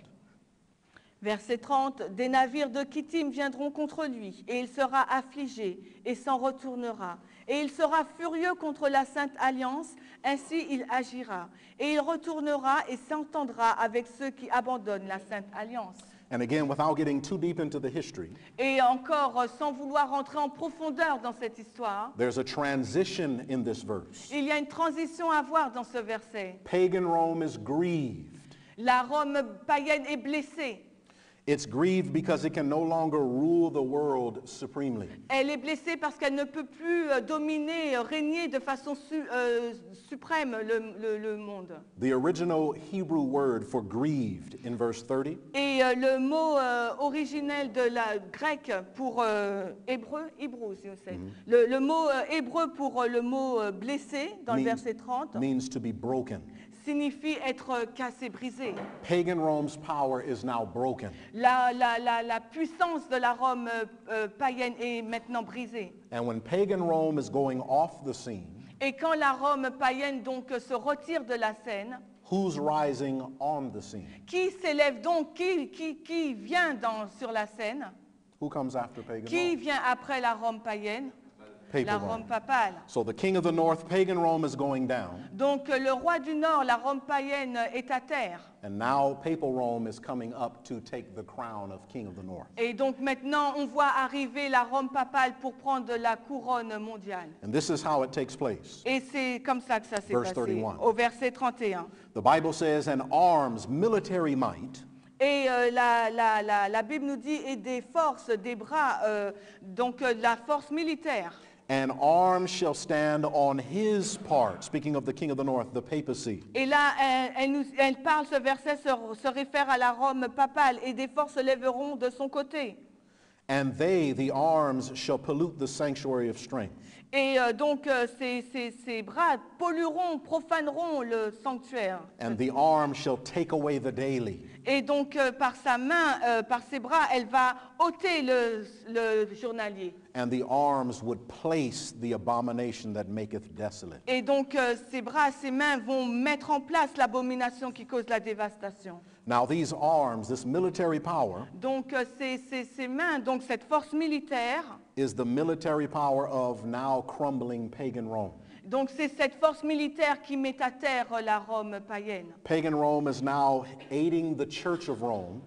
Verset 30, des navires de Kittim viendront contre lui, et il sera affligé et s'en retournera. Et il sera furieux contre la Sainte Alliance, ainsi il agira. Et il retournera et s'entendra avec ceux qui abandonnent la Sainte Alliance. And again, without getting too deep into the history, Et encore, sans vouloir rentrer en profondeur dans cette histoire, there's a transition in this verse. il y a une transition à voir dans ce verset. Pagan Rome is grieved. La Rome païenne est blessée. It's grieved because it can no longer rule the world supremely. Elle est blessée parce qu'elle ne peut plus dominer, régner de façon suprême le monde. The original Hebrew word for grieved in verse 30 Et le mot originel de la grecque pour hébreu je sais. Le mot hébreu pour le mot blessé dans le verset 30 means to be broken. signifie être cassé, brisé. Pagan Rome's power is now broken. La puissance de la Rome païenne est maintenant brisée. And when pagan Rome is going off the scene, Et quand la Rome païenne donc se retire de la scène, who's rising on the scene? qui s'élève donc, qui vient sur la scène? Who comes after pagan Qui Rome? vient après la Rome païenne? La Papal Rome Rome. papale. So the king of the north, pagan Rome, is going down. Donc le roi du Nord, la Rome païenne, est à terre. And now papal Rome is coming up to take the crown of king of the north. Et donc maintenant, on voit arriver la Rome papale pour prendre la couronne mondiale. And this is how it takes place. Et c'est comme ça que ça s'est Verse passé. 31. Au verset 31. The Bible says, "And arms, military might, Et la Bible nous dit, et des forces, des bras, donc la force militaire. and arms shall stand on his part." Speaking of the king of the north, the papacy. Et là, elle parle, ce verset se réfère à la Rome papale, et des forces se lèveront de son côté. "And they, the arms, shall pollute the sanctuary of strength." Et donc, ces bras pollueront, profaneront le sanctuaire. "And the arm shall take away the daily." Et donc, par sa main, par ses bras, elle va ôter le journalier. "And the arms would place the abomination that maketh desolate." Et donc, ses bras, ses mains vont mettre en place l'abomination qui cause la dévastation. Now these arms, this military power, Donc, ces mains, donc cette force militaire, is the military power of now crumbling pagan Rome. donc c'est cette force militaire qui met à terre la Rome païenne. Pagan Rome is now aiding the Church of Rome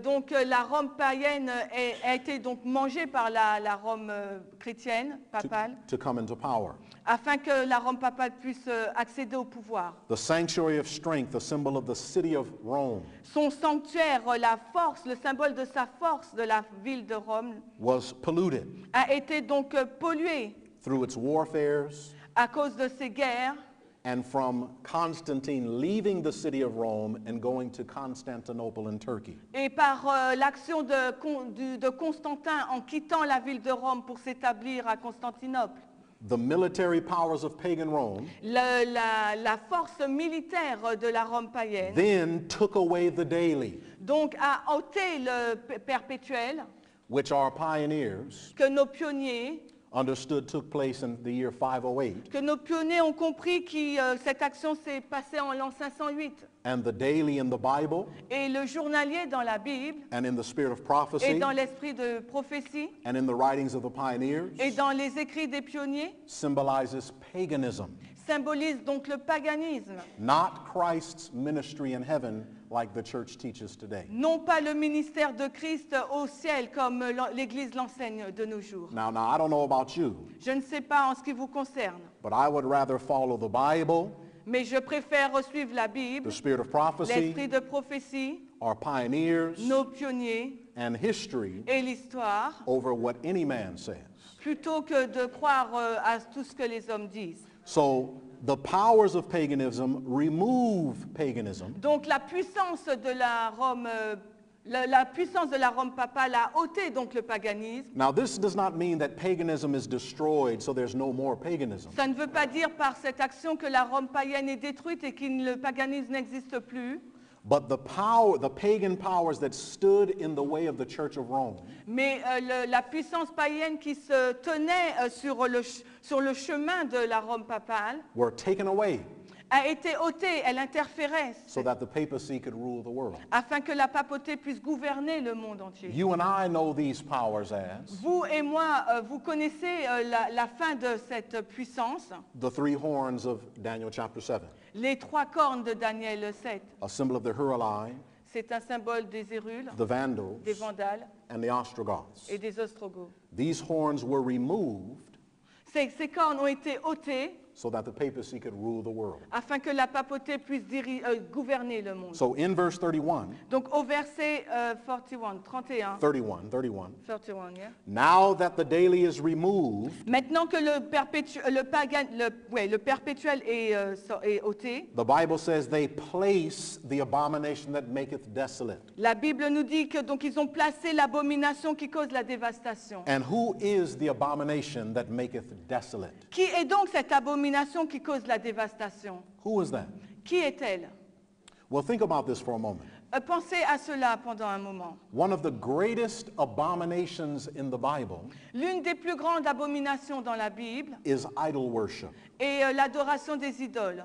Donc la Rome païenne a été donc mangée par la Rome chrétienne, papale, to come into power. afin que la Rome papale puisse accéder au pouvoir. The sanctuary of strength, a symbol of the city of Rome, Son sanctuaire, la force, le symbole de sa force de la ville de Rome, was polluted a été donc pollué through its warfares à cause de ces guerres and from Constantine leaving the city of Rome and going to Constantinople in Turkey. et par l'action de Constantin en quittant la ville de Rome pour s'établir à Constantinople. The military powers of pagan Rome La force militaire de la Rome païenne then took away the daily, donc a ôté le perpétuel, which our pioneers que nos pionniers, understood took place in the year 508, que nos pionniers ont compris que cette action s'est passée en l'an 508. and the daily in the Bible Et le journalier dans la Bible, and in the spirit of et prophecy dans l'esprit de prophétie, and in the writings of the pioneers et dans les écrits des pionniers, symbolizes paganism, symbolise donc le paganisme. not Christ's ministry in heaven like the church teaches today. Non pas le ministère de Christ au ciel comme l'Église l'enseigne de nos jours. Now, I don't know about you, Je ne sais pas en ce qui vous concerne, but I would rather follow the Bible, mais je préfère suivre la Bible, the spirit of prophecy, l'esprit de prophétie, our pioneers, nos pionniers and history et l'histoire, over what any man says. plutôt que de croire à tout ce que les hommes disent. So the powers of paganism remove paganism, Donc la puissance de la Rome, la puissance de la Rome papale a ôté donc le paganisme. Now, this does not mean that paganism is destroyed, so there's no more paganism. Ça ne veut pas dire par cette action que la Rome païenne est détruite et que le paganisme n'existe plus. But the pagan powers that stood in the way of the Church of Rome Mais la puissance païenne qui se tenait sur le chemin de la Rome papale were taken away a été ôtée, elle interférait, so that the papacy could rule the world. afin que la papauté puisse gouverner le monde entier. You and I know these powers as Vous et moi, vous connaissez la fin de cette puissance, the three horns of Daniel chapter 7, les trois cornes de Daniel 7. a symbol of the Huruli, C'est un symbole des Hérules, the Vandals, des Vandales and the Ostrogoths. et des Ostrogoths. These horns were removed Ces cornes ont été ôtées so that the papacy could rule the world. afin que la papauté puisse gouverner le monde. So in verse 31, Donc au verset 31, 31, yeah. now that the daily is removed, Maintenant que le perpétuel est ôté, the Bible says they place the abomination that maketh desolate. la Bible nous dit que donc ils ont placé l'abomination qui cause la dévastation. And who is the abomination that maketh desolate? Qui est donc cette abomination qui cause la dévastation? Who is that? Qui est-elle? Well, think about this for a moment. Pensez à cela pendant un moment. One of the greatest abominations in the Bible L'une des plus grandes abominations dans la Bible is idol worship. est l'adoration des idoles.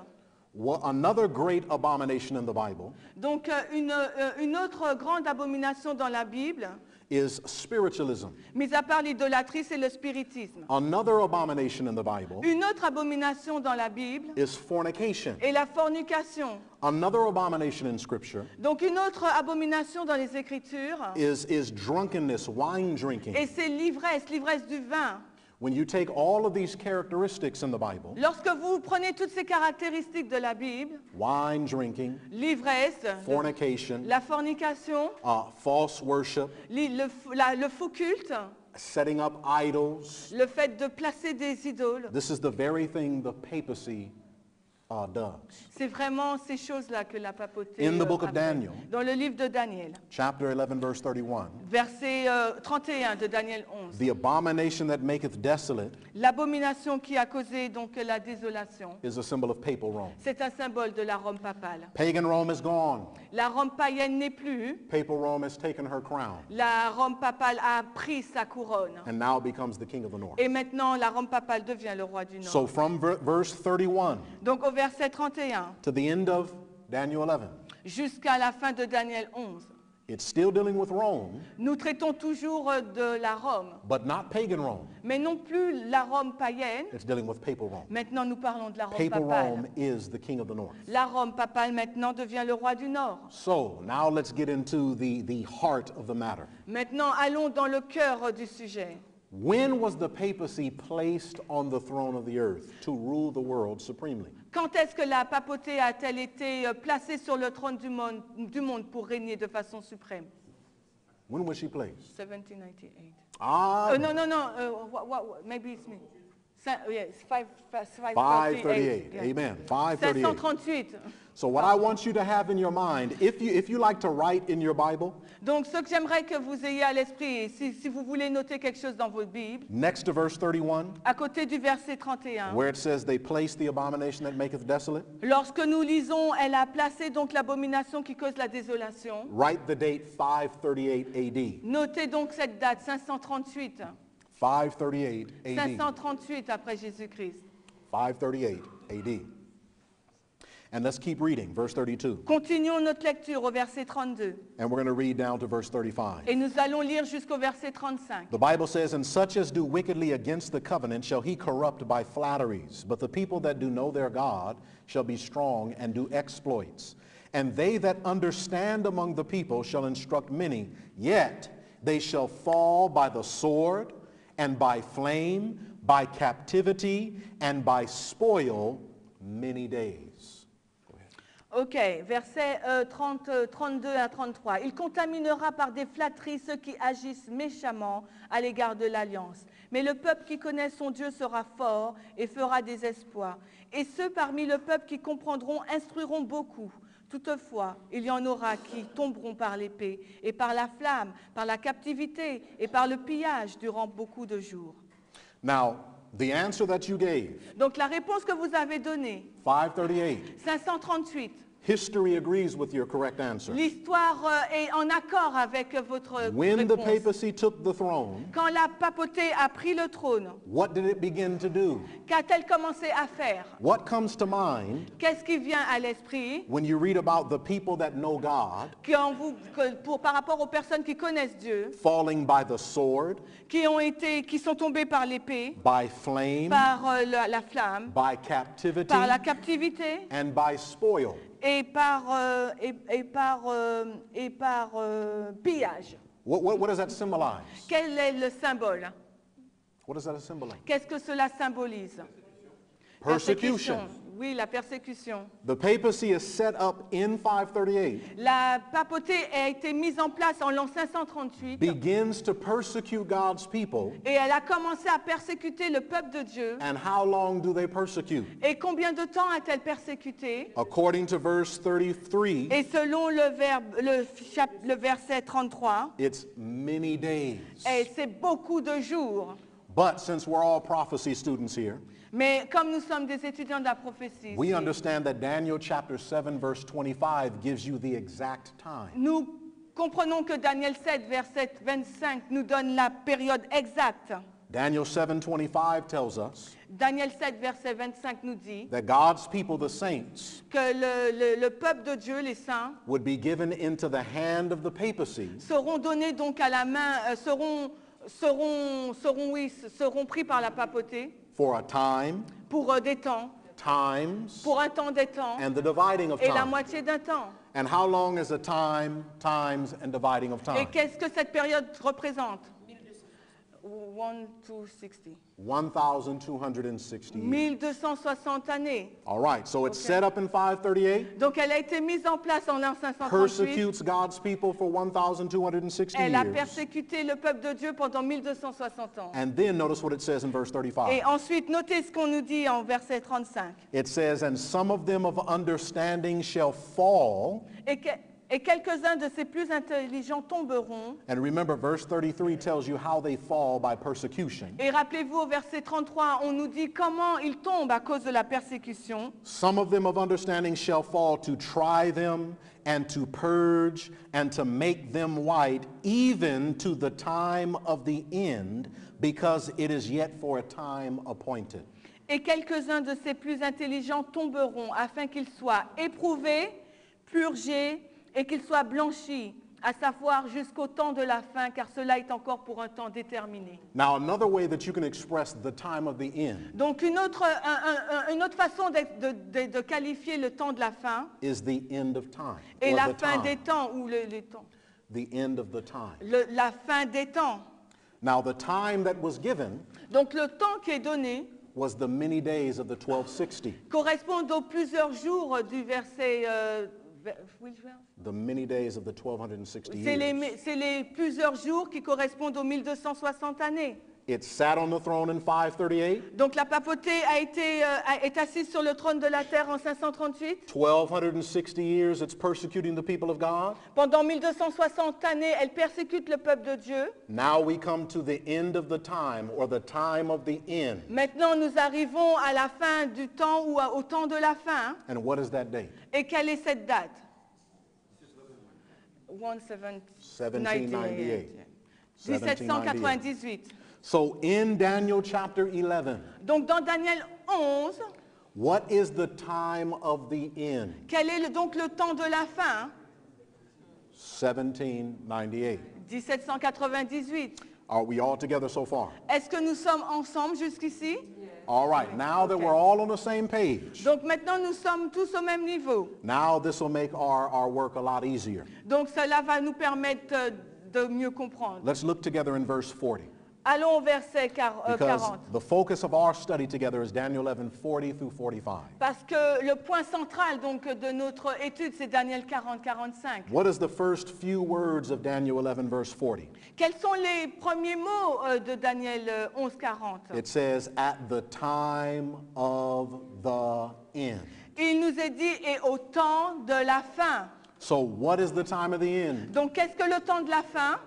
Well, another great abomination in the Bible Donc une autre grande abomination dans la Bible, is spiritualism. mis à part l'idolâtrie, c'est le spiritisme. Another abomination in the Bible Une autre abomination dans la Bible is fornication. est la fornication. Another abomination in Scripture Donc une autre abomination dans les Écritures, is drunkenness, wine drinking. et c'est l'ivresse du vin. When you take all of these characteristics in the Bible, Lorsque vous prenez toutes ces caractéristiques de la Bible, wine drinking, l'ivresse, fornication, la fornication, false worship, le faux culte, setting up idols, le fait de placer des idoles, this is the very thing the papacy does. c'est vraiment ces choses-là que la papauté In the book of a fait. Daniel, Dans le livre de Daniel, chapter 11, verse 31, verset 31 de Daniel 11. the abomination that maketh desolate L'abomination qui a causé donc la désolation, is a symbol of papal Rome. c'est un symbole de la Rome papale. Pagan Rome is gone. La Rome païenne n'est plus. Papal Rome has taken her crown La Rome papale a pris sa couronne. and now becomes the king of the north. Et maintenant, la Rome papale devient le roi du Nord. So from verse 31 Donc au verset 31, to the end of Daniel 11, jusqu'à la fin de Daniel 11, it's still dealing with Rome, nous traitons toujours de la Rome, but not pagan Rome. mais non plus la Rome païenne. It's dealing with papal Rome. Maintenant, nous parlons de la Rome Papal Rome papale. is the king of the north. La Rome papale maintenant devient le roi du Nord. So now let's get into the heart of the matter. Maintenant, allons dans le cœur du sujet. When was the papacy placed on the throne of the earth to rule the world supremely? Quand est-ce que la papauté a-t-elle été placée sur le trône du monde pour régner de façon suprême? When was she placed? 1798. No, Maybe it's me. Yes, 538. 538. Yeah. Amen. 538. 538. So what I want you to have in your mind, if you like to write in your Bible, Donc, ce que j'aimerais que vous ayez à l'esprit, et si vous voulez noter quelque chose dans votre Bible, next to verse 31, à côté du verset 31, where it says they place the abomination that maketh desolate, lorsque nous lisons, elle a placé donc l'abomination qui cause la désolation. write the date 538 AD. Notez donc cette date, 538. 538 AD. 538 après Jésus-Christ. 538 AD. And let's keep reading, verse 32. Continuons notre lecture au verset 32. And we're going to read down to verse 35. Et nous allons lire jusqu'au verset 35. The Bible says, "And such as do wickedly against the covenant shall he corrupt by flatteries. But the people that do know their God shall be strong and do exploits. And they that understand among the people shall instruct many. Yet they shall fall by the sword and by flame, by captivity and by spoil many days." Ok, versets 32 à 33. Il contaminera par des flatteries ceux qui agissent méchamment à l'égard de l'alliance. Mais le peuple qui connaît son Dieu sera fort et fera des exploits. Et ceux parmi le peuple qui comprendront instruiront beaucoup. Toutefois, il y en aura qui tomberont par l'épée et par la flamme, par la captivité et par le pillage durant beaucoup de jours. Now, the answer that you gave, Donc la réponse que vous avez donnée, 538, 538, history agrees with your correct answer. l'histoire est en accord avec votre When the réponse. papacy took the throne, Quand la papauté a pris le trône, what did it begin to do? qu'a-t-elle commencé à faire? What comes to mind Qu'est-ce qui vient à l'esprit when you read about the people that know God par rapport aux personnes qui connaissent Dieu, falling by the sword, qui sont tombées par l'épée, by flame, par la flamme, by captivity, par la captivité and by spoil? et par pillage? What does that symbolize? Quel est le symbole? What does that symbolize? Qu'est-ce que cela symbolise? Persecution. Oui, la persécution. The papacy is set up in 538, La papauté a été mise en place en l'an 538 begins to persecute God's people. et elle a commencé à persécuter le peuple de Dieu. And how long do they persecute? Et combien de temps a-t-elle persécuté? According to verse 33, Et selon le verset 33, it's many days. et c'est beaucoup de jours. But since we're all prophecy students here, Mais comme nous sommes des étudiants de la prophétie, we understand that Daniel chapter 7 verse 25 gives you the exact time. nous comprenons que Daniel 7, verset 25 nous donne la période exacte. Daniel 7:25 tells us Daniel 7, verset 25 nous dit that God's people, the saints, que le peuple de Dieu, les saints, would be given into the hand of the papacy seront donnés donc à la main, seront pris par la papauté for a time, pour des temps, times, pour un temps des temps and the dividing of et la time. moitié d'un temps. And how long is a time, times, and dividing of Et time? qu'est-ce que cette période représente? 1260. 1,260 years. 1260 années. All right, so it's set up in 538, Donc elle a été mise en place en l'an 538. persecutes God's people for 1,260 Elle a years. persécuté le peuple de Dieu pendant 1260 ans. And then notice what it says in verse Et 35. ensuite, notez ce qu'on nous dit en verset 35. It says, "And some of them of understanding shall fall." Et quelques-uns de ces plus intelligents tomberont. And remember, verse 33 tells you how they fall by persecution. Et rappelez-vous, au verset 33, on nous dit comment ils tombent à cause de la persécution. Some of them of understanding shall fall to try them and to purge and to make them white, even to the time of the end, because it is yet for a time appointed. Et quelques-uns de ces plus intelligents tomberont afin qu'ils soient éprouvés, purgés et qu'ils soient blanchis, à savoir jusqu'au temps de la fin, car cela est encore pour un temps déterminé. Now, another way that you can express the time of the end Donc une autre façon de qualifier le temps de la fin is the end of time. et or la the fin time. des temps, ou les temps. The end of the time. La fin des temps. Now, the time that was given Donc le temps qui est donné was the many days of the 1260. correspond aux plusieurs jours du verset... The many days of the 1260 C'est years. les plusieurs jours qui correspondent aux 1260 années. It sat on the throne in 538. Donc la papauté est assise sur le trône de la terre en 538. 1260 years it's persecuting the people of God. Pendant 1260 années, elle persécute le peuple de Dieu. Now we come to the end of the time, or the time of the end. Maintenant, nous arrivons à la fin du temps ou au temps de la fin. And what is that date? Et quelle est cette date? 1798. 1798. So in Daniel chapter 11, Donc dans Daniel 11, what is the time of the end? quel est donc le temps de la fin? 1798. 1798. Are we all together so far? Est-ce que nous sommes ensemble jusqu'ici? All right, now that we're all on the same page, Donc maintenant nous sommes tous au même niveau. now this will make our work a lot easier. Donc cela va nous permettre de mieux comprendre. Let's look together in verse 40. Allons au verset Because 40. the focus of our study together is Daniel 11, 40 through 45. Parce que le point central donc de notre étude, c'est Daniel 40-45. What is the first few words of Daniel 11, verse 40? Quels sont les premiers mots de Daniel 11-40? It says, at the time of the end. Il nous est dit, et au temps de la fin. So what is the time of the end? Donc qu'est-ce que le temps de la fin?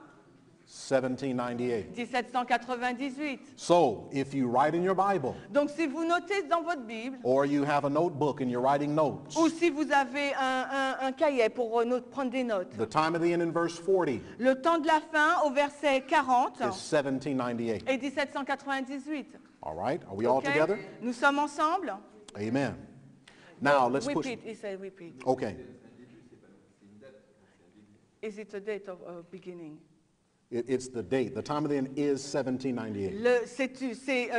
1798. 1798. So if you write in your Bible, Donc si vous notez dans votre Bible, or you have a notebook and you're writing notes, ou si vous avez un cahier pour prendre des notes, the time of the end in verse 40 le temps de la fin au verset 40 is 1798. et 1798. All right? Are we all Ok? together? Nous sommes ensemble? Amen. Now let's push. Repeat, he said repeat. Okay. Is it a date of beginning? It's the date. The time of the end is 1798. C'est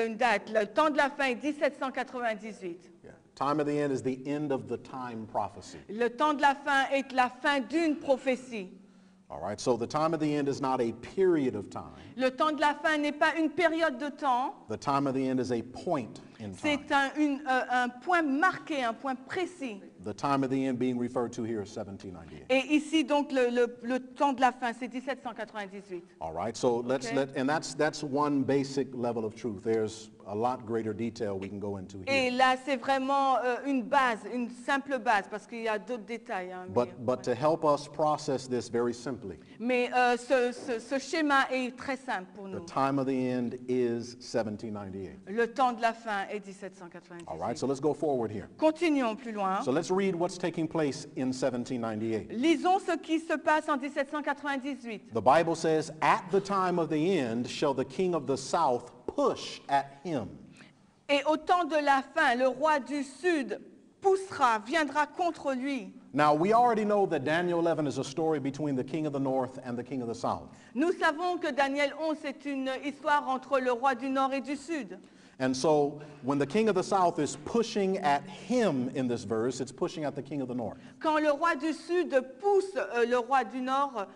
une date. Le temps de la fin est 1798. Yeah. Time of the end is the end of the time prophecy. Le temps de la fin est la fin d'une prophétie. All right? So the time of the end is not a period of time. Le temps de la fin n'est pas une période de temps. The time of the end is a point in time. C'est un point marqué, un point précis. The time of the end being referred to here is 1798. Et ici, donc, le temps de la fin, c'est 1798. All right, so let's Okay. and that's one basic level of truth. There's a lot greater detail we can go into Et here. là, c'est vraiment une base, une simple base, parce qu'il y a d'autres détails. Hein, But to help us process this very simply, mais ce schéma est très simple pour the nous. time of the end is 1798. Le temps de la fin est 1798. All right, so let's go forward here. Continuons plus loin. So let's read what's taking place in 1798. Lisons ce qui se passe en 1798. The Bible says, at the time of the end shall the king of the south push at him. Et au temps de la fin, le roi du Sud poussera, viendra contre lui. Now, we already know that Daniel 11 is a story between the king of the north and the king of the south. Nous savons que Daniel 11 est une histoire entre le roi du Nord et du Sud. And so when the king of the south is pushing at him in this verse, it's pushing at the king of the north. Quand le roi du Sud pousse le roi du Nord,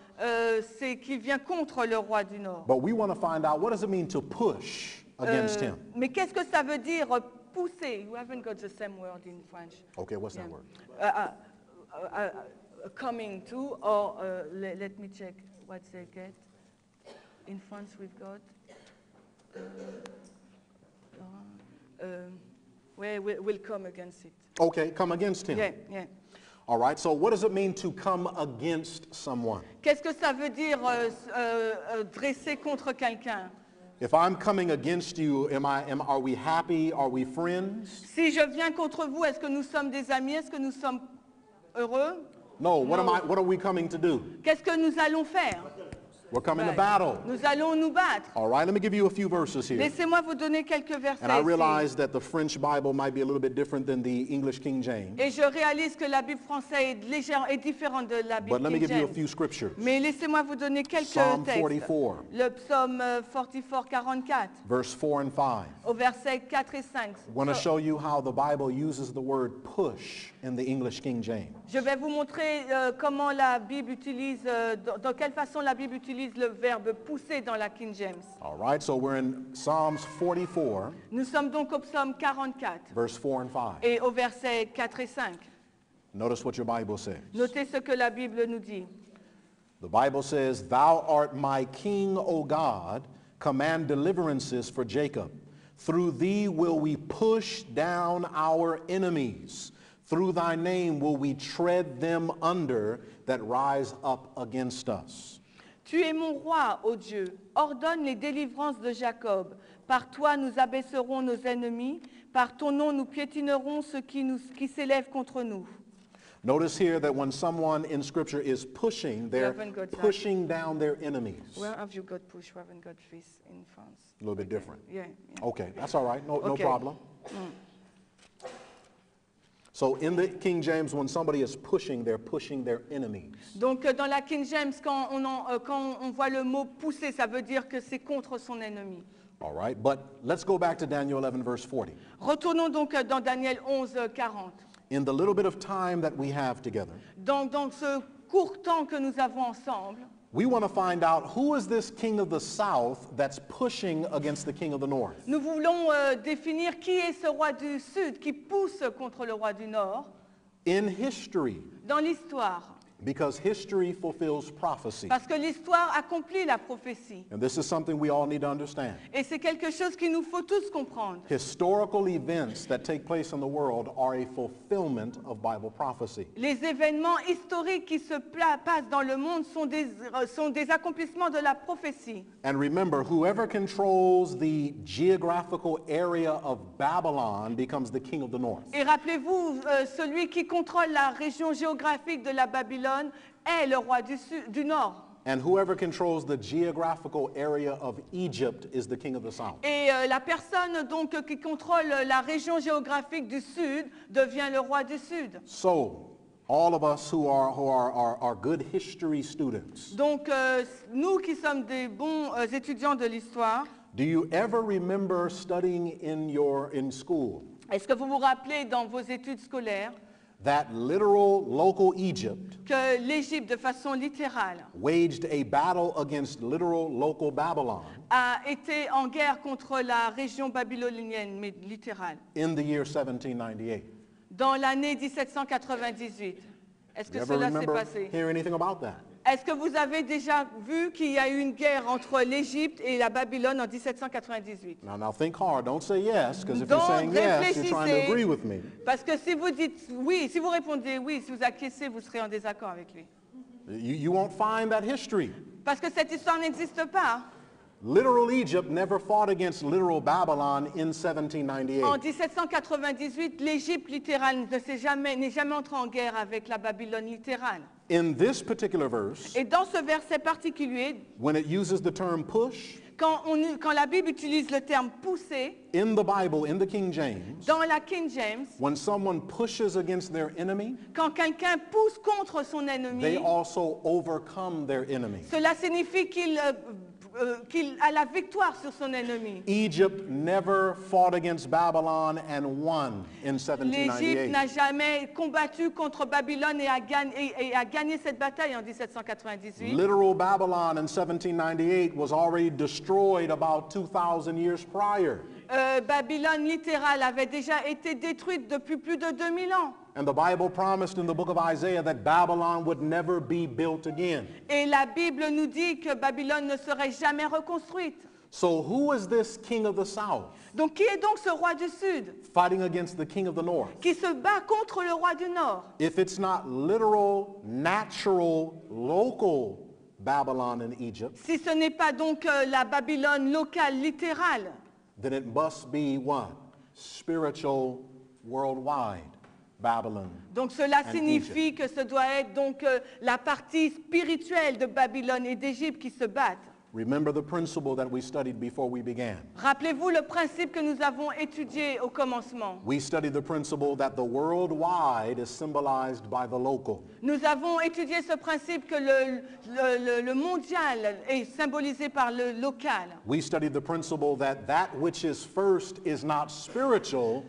c'est qu'il vient contre le roi du Nord. But we want to find out, what does it mean to push against him? Mais qu'est-ce que ça veut dire pousser? You haven't got the same word in French. Okay, what's that Yeah. word? Coming to, or let me check what they get. In France we've got. We'll come against it. Okay, come against him. Yeah, yeah. All right, so what does it mean to come against someone? Qu'est-ce que ça veut dire dresser contre quelqu'un? If I'm coming against you, are we happy? Are we friends? Si je viens contre vous, est-ce que nous sommes des amis? Est-ce que nous sommes heureux? No, what are we coming to do? Qu'est-ce que nous allons faire? We're coming to battle. Nous allons nous battre. All right, let me give you a few verses here. Laissez-moi vous donner quelques versets And I ici. realize that the French Bible might be a little bit different than the English King James. Et je réalise que la Bible française est différente de la Bible But let me King give you a James. few scriptures. Mais laissez-moi vous donner quelques Psalm textes. 44. Le psaume 44, Verse 4 and 5. au verset 4 et 5. I want to show you how the Bible uses the word push in the English King James. Je vais vous montrer comment la Bible utilise, dans quelle façon la Bible utilise le verbe pousser dans la King James. All right, so we're in Psalms 44, Nous sommes donc au psaume 44 verse 4 and 5. et au verset 4 et 5. Notice what your Bible says. Notez ce que la Bible nous dit. The Bible says, Thou art my king, O God, Command deliverances for Jacob. Through thee will we push down our enemies. Through thy name will we tread them under that rise up against us. Tu es mon roi, ô Dieu, ordonne les délivrances de Jacob. Par toi nous abaisserons nos ennemis, par ton nom nous piétinerons ceux qui s'élèvent contre nous. Notice here that when someone in Scripture is pushing, they're haven't got that. pushing down their enemies. Where have you got push? We haven't got this in France. A little bit different. Yeah. Okay, that's all right. No Okay. problem. So in the King James, when somebody is pushing, they're pushing their enemies. Donc dans la King James, quand on voit le mot pousser, ça veut dire que c'est contre son ennemi. All right, but let's go back to Daniel 11, verse 40. Retournons donc dans Daniel 11, 40. In the little bit of time that we have together, Dans ce court temps que nous avons ensemble, we want to find out who is this king of the south that's pushing against the king of the north. nous voulons définir qui est ce roi du Sud qui pousse contre le roi du Nord In history, dans l'histoire. because history fulfills prophecy. Parce que l'histoire accomplit la prophétie. And this is something we all need to understand. Et c'est quelque chose qu'il nous faut tous comprendre. Historical events that take place in the world are a fulfillment of Bible prophecy. Les événements historiques qui se passent dans le monde sont des accomplissements de la prophétie. And remember, whoever controls the geographical area of Babylon becomes the king of the north. Et rappelez-vous, celui qui contrôle la région géographique de la Babylone est le roi du Nord. And whoever controls the geographical area of Egypt is the king of the south. Et la personne donc qui contrôle la région géographique du Sud devient le roi du Sud. So, all of us who are good history students, Donc nous qui sommes des bons étudiants de l'histoire, do you ever remember studying in school est-ce que vous vous rappelez dans vos études scolaires that literal local Egypt que l'Égypte, de façon littérale, waged a battle against literal local Babylon a été en guerre contre la région babylonienne, mais littérale, in the year 1798? dans l'année 1798? Est-ce que You ever cela s'est remember passé? hearing anything about that? Est-ce que vous avez déjà vu qu'il y a eu une guerre entre l'Égypte et la Babylone en 1798? Now think hard. Don't say yes, because if you're Donc, saying yes, you're trying to agree with me. Parce que si vous dites oui, si vous répondez oui, si vous acquiescez, vous serez en désaccord avec lui. You won't find that history. Parce que cette histoire n'existe pas. Literal Egypt never fought against literal Babylon in 1798. En 1798, l'Égypte littérale n'est jamais entrée en guerre avec la Babylone littérale. In this particular verse, Et dans ce verset particulier, when it uses the term push, quand la Bible utilise le terme pousser, in the Bible, in the King James, dans la King James, when someone pushes against their enemy, quand quelqu'un pousse contre son they ennemi, also overcome their enemy. cela signifie qu'il a la victoire sur son ennemi. Egypt never fought against Babylon and won in L'Égypte 1798. n'a jamais combattu contre Babylone et a gagné cette bataille en 1798. Literal Babylon in 1798 was already destroyed about 2,000 years prior. Babylone littérale avait déjà été détruite depuis plus de 2000 ans. And the Bible promised in the book of Isaiah that Babylon would never be built again. Et la Bible nous dit que Babylone ne serait jamais reconstruite. So who is this king of the south Donc qui est donc ce roi du Sud fighting against the king of the north? qui se bat contre le roi du Nord? If it's not literal, natural, local Babylon in Egypt, Si ce n'est pas donc la Babylone locale, littérale, then it must be what? Spiritual, worldwide Babylon. donc cela And signifie que ce doit être donc la partie spirituelle de Babylone et d'Égypte qui se battent. Remember the principle that we studied before we began. Rappelez-vous le principe que nous avons étudié au commencement. We studied the principle that the worldwide is symbolized by the local. Nous avons étudié ce principe que le mondial est symbolisé par le local. We studied the principle that that which is first is not spiritual,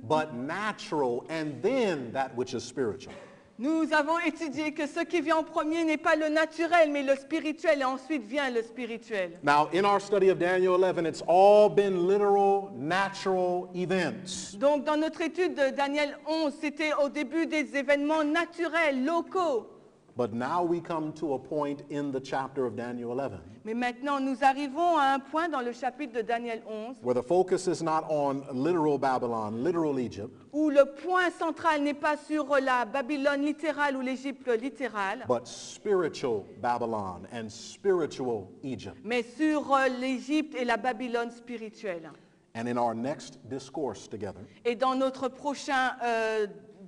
but natural, and then that which is spiritual. Nous avons étudié que ce qui vient en premier n'est pas le naturel, mais le spirituel, et ensuite vient le spirituel. Now, in our study of Daniel 11, it's all been literal, natural events. Donc, dans notre étude de Daniel 11, c'était au début des événements naturels, locaux. But now we come to a point in the chapter of Daniel 11 Mais maintenant, nous arrivons à un point dans le chapitre de Daniel 11 where the focus is not on literal Babylon, literal Egypt, où le point central n'est pas sur la Babylone littérale ou l'Égypte littérale, but spiritual Babylon and spiritual Egypt. mais sur l'Égypte et la Babylone spirituelle. And in our next discourse together, Et dans notre prochain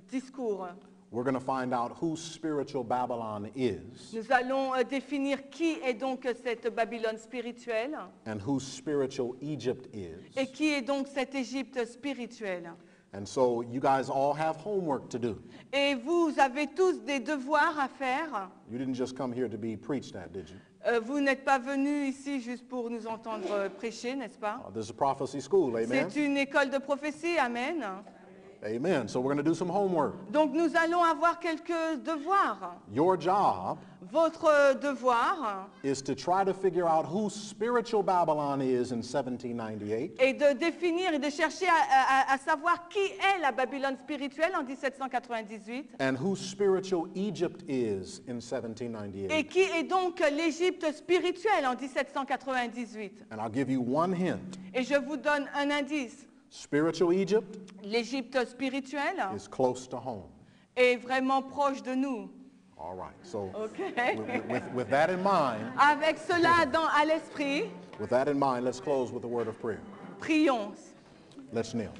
discours, we're going to find out who spiritual Babylon is nous allons définir qui est donc cette Babylone spirituelle and who spiritual Egypt is. et qui est donc cette Égypte spirituelle. And so you guys all have homework to do. Et vous avez tous des devoirs à faire. You didn't just come here to be preached at, did you? Vous n'êtes pas venus ici juste pour nous entendre prêcher, n'est-ce pas? This is a prophecy school, amen? C'est une école de prophétie, amen. Amen. So we're going to do some homework. Donc nous allons avoir quelques devoirs. Your job Votre devoir is to try to figure out who spiritual Babylon is in 1798 est de définir et de chercher à savoir qui est la Babylone spirituelle en 1798 and who spiritual Egypt is in et 1798. qui est donc l'Égypte spirituelle en 1798. And I'll give you one hint. Et je vous donne un indice. Spiritual Egypt L'Égypte spirituelle is close to home. est vraiment proche de nous. All right. So OK? with that in mind, Avec cela à l'esprit, let's close with a word of prayer. prions. Let's kneel.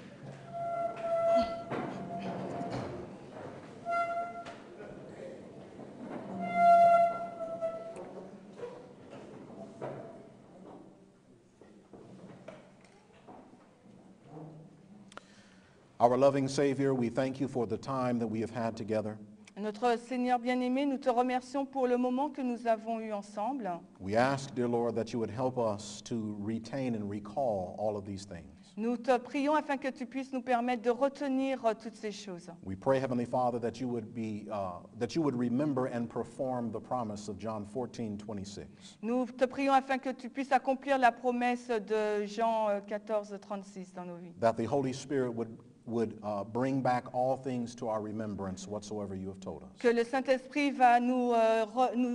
Our loving Savior, we thank you for the time that we have had together. Notre Seigneur bien-aimé, nous te remercions pour le moment que nous avons eu ensemble. We ask, dear Lord, that you would help us to retain and recall all of these things. Nous te prions afin que tu puisses nous permettre de retenir toutes ces choses. We pray, Heavenly Father, that you would remember and perform the promise of John 14:26. Nous te prions afin que tu puisses accomplir la promesse de Jean 14:36 dans nos vies. That the Holy Spirit would bring back all things to our remembrance whatsoever you have told us. Que le Saint-Esprit va nous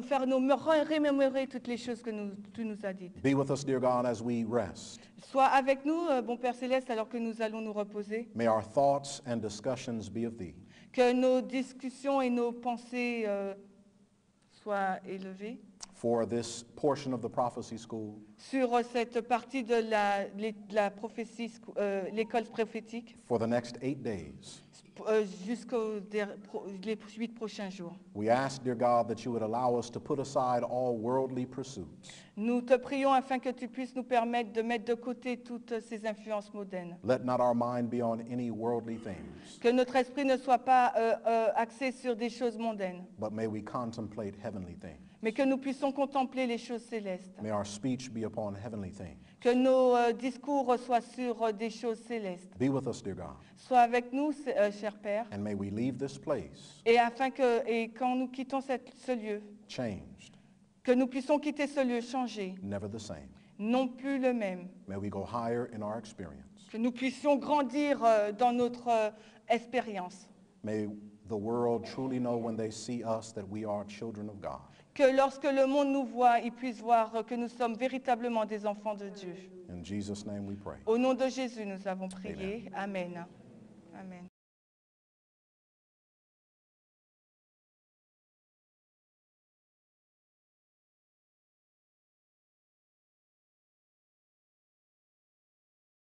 faire remémorer toutes les choses que tu nous as dites. Be with us, dear God, as we rest. Sois avec nous, bon Père Céleste, alors que nous allons nous reposer. May our thoughts and discussions be of thee. Que nos discussions et nos pensées soient élevées. For this portion of the prophecy school, Sur cette partie de la prophétie, l'école prophétique, for the next 8 days, jusqu'aux les 8 prochains jours. we ask, dear God, that you would allow us to put aside all worldly pursuits. Nous te prions afin que tu puisses nous permettre de mettre de côté toutes ces influences mondaines. Let not our mind be on any worldly things, Que notre esprit ne soit pas axé sur des choses mondaines, but may we contemplate heavenly things. mais que nous puissions contempler les choses célestes. May our speech be upon heavenly things. Que nos discours soient sur des choses célestes. Be with us, dear God, Sois avec nous, cher Père, and may we leave this place et quand nous quittons ce lieu, changed, que nous puissions quitter ce lieu changé, never the same. non plus le même. May we go higher in our experience. Que nous puissions grandir dans notre expérience. May the world truly know when they see us that we are children of God. Que lorsque le monde nous voit, il puisse voir que nous sommes véritablement des enfants de Dieu. In Jesus' name we pray. Au nom de Jésus, nous avons prié. Amen. Amen.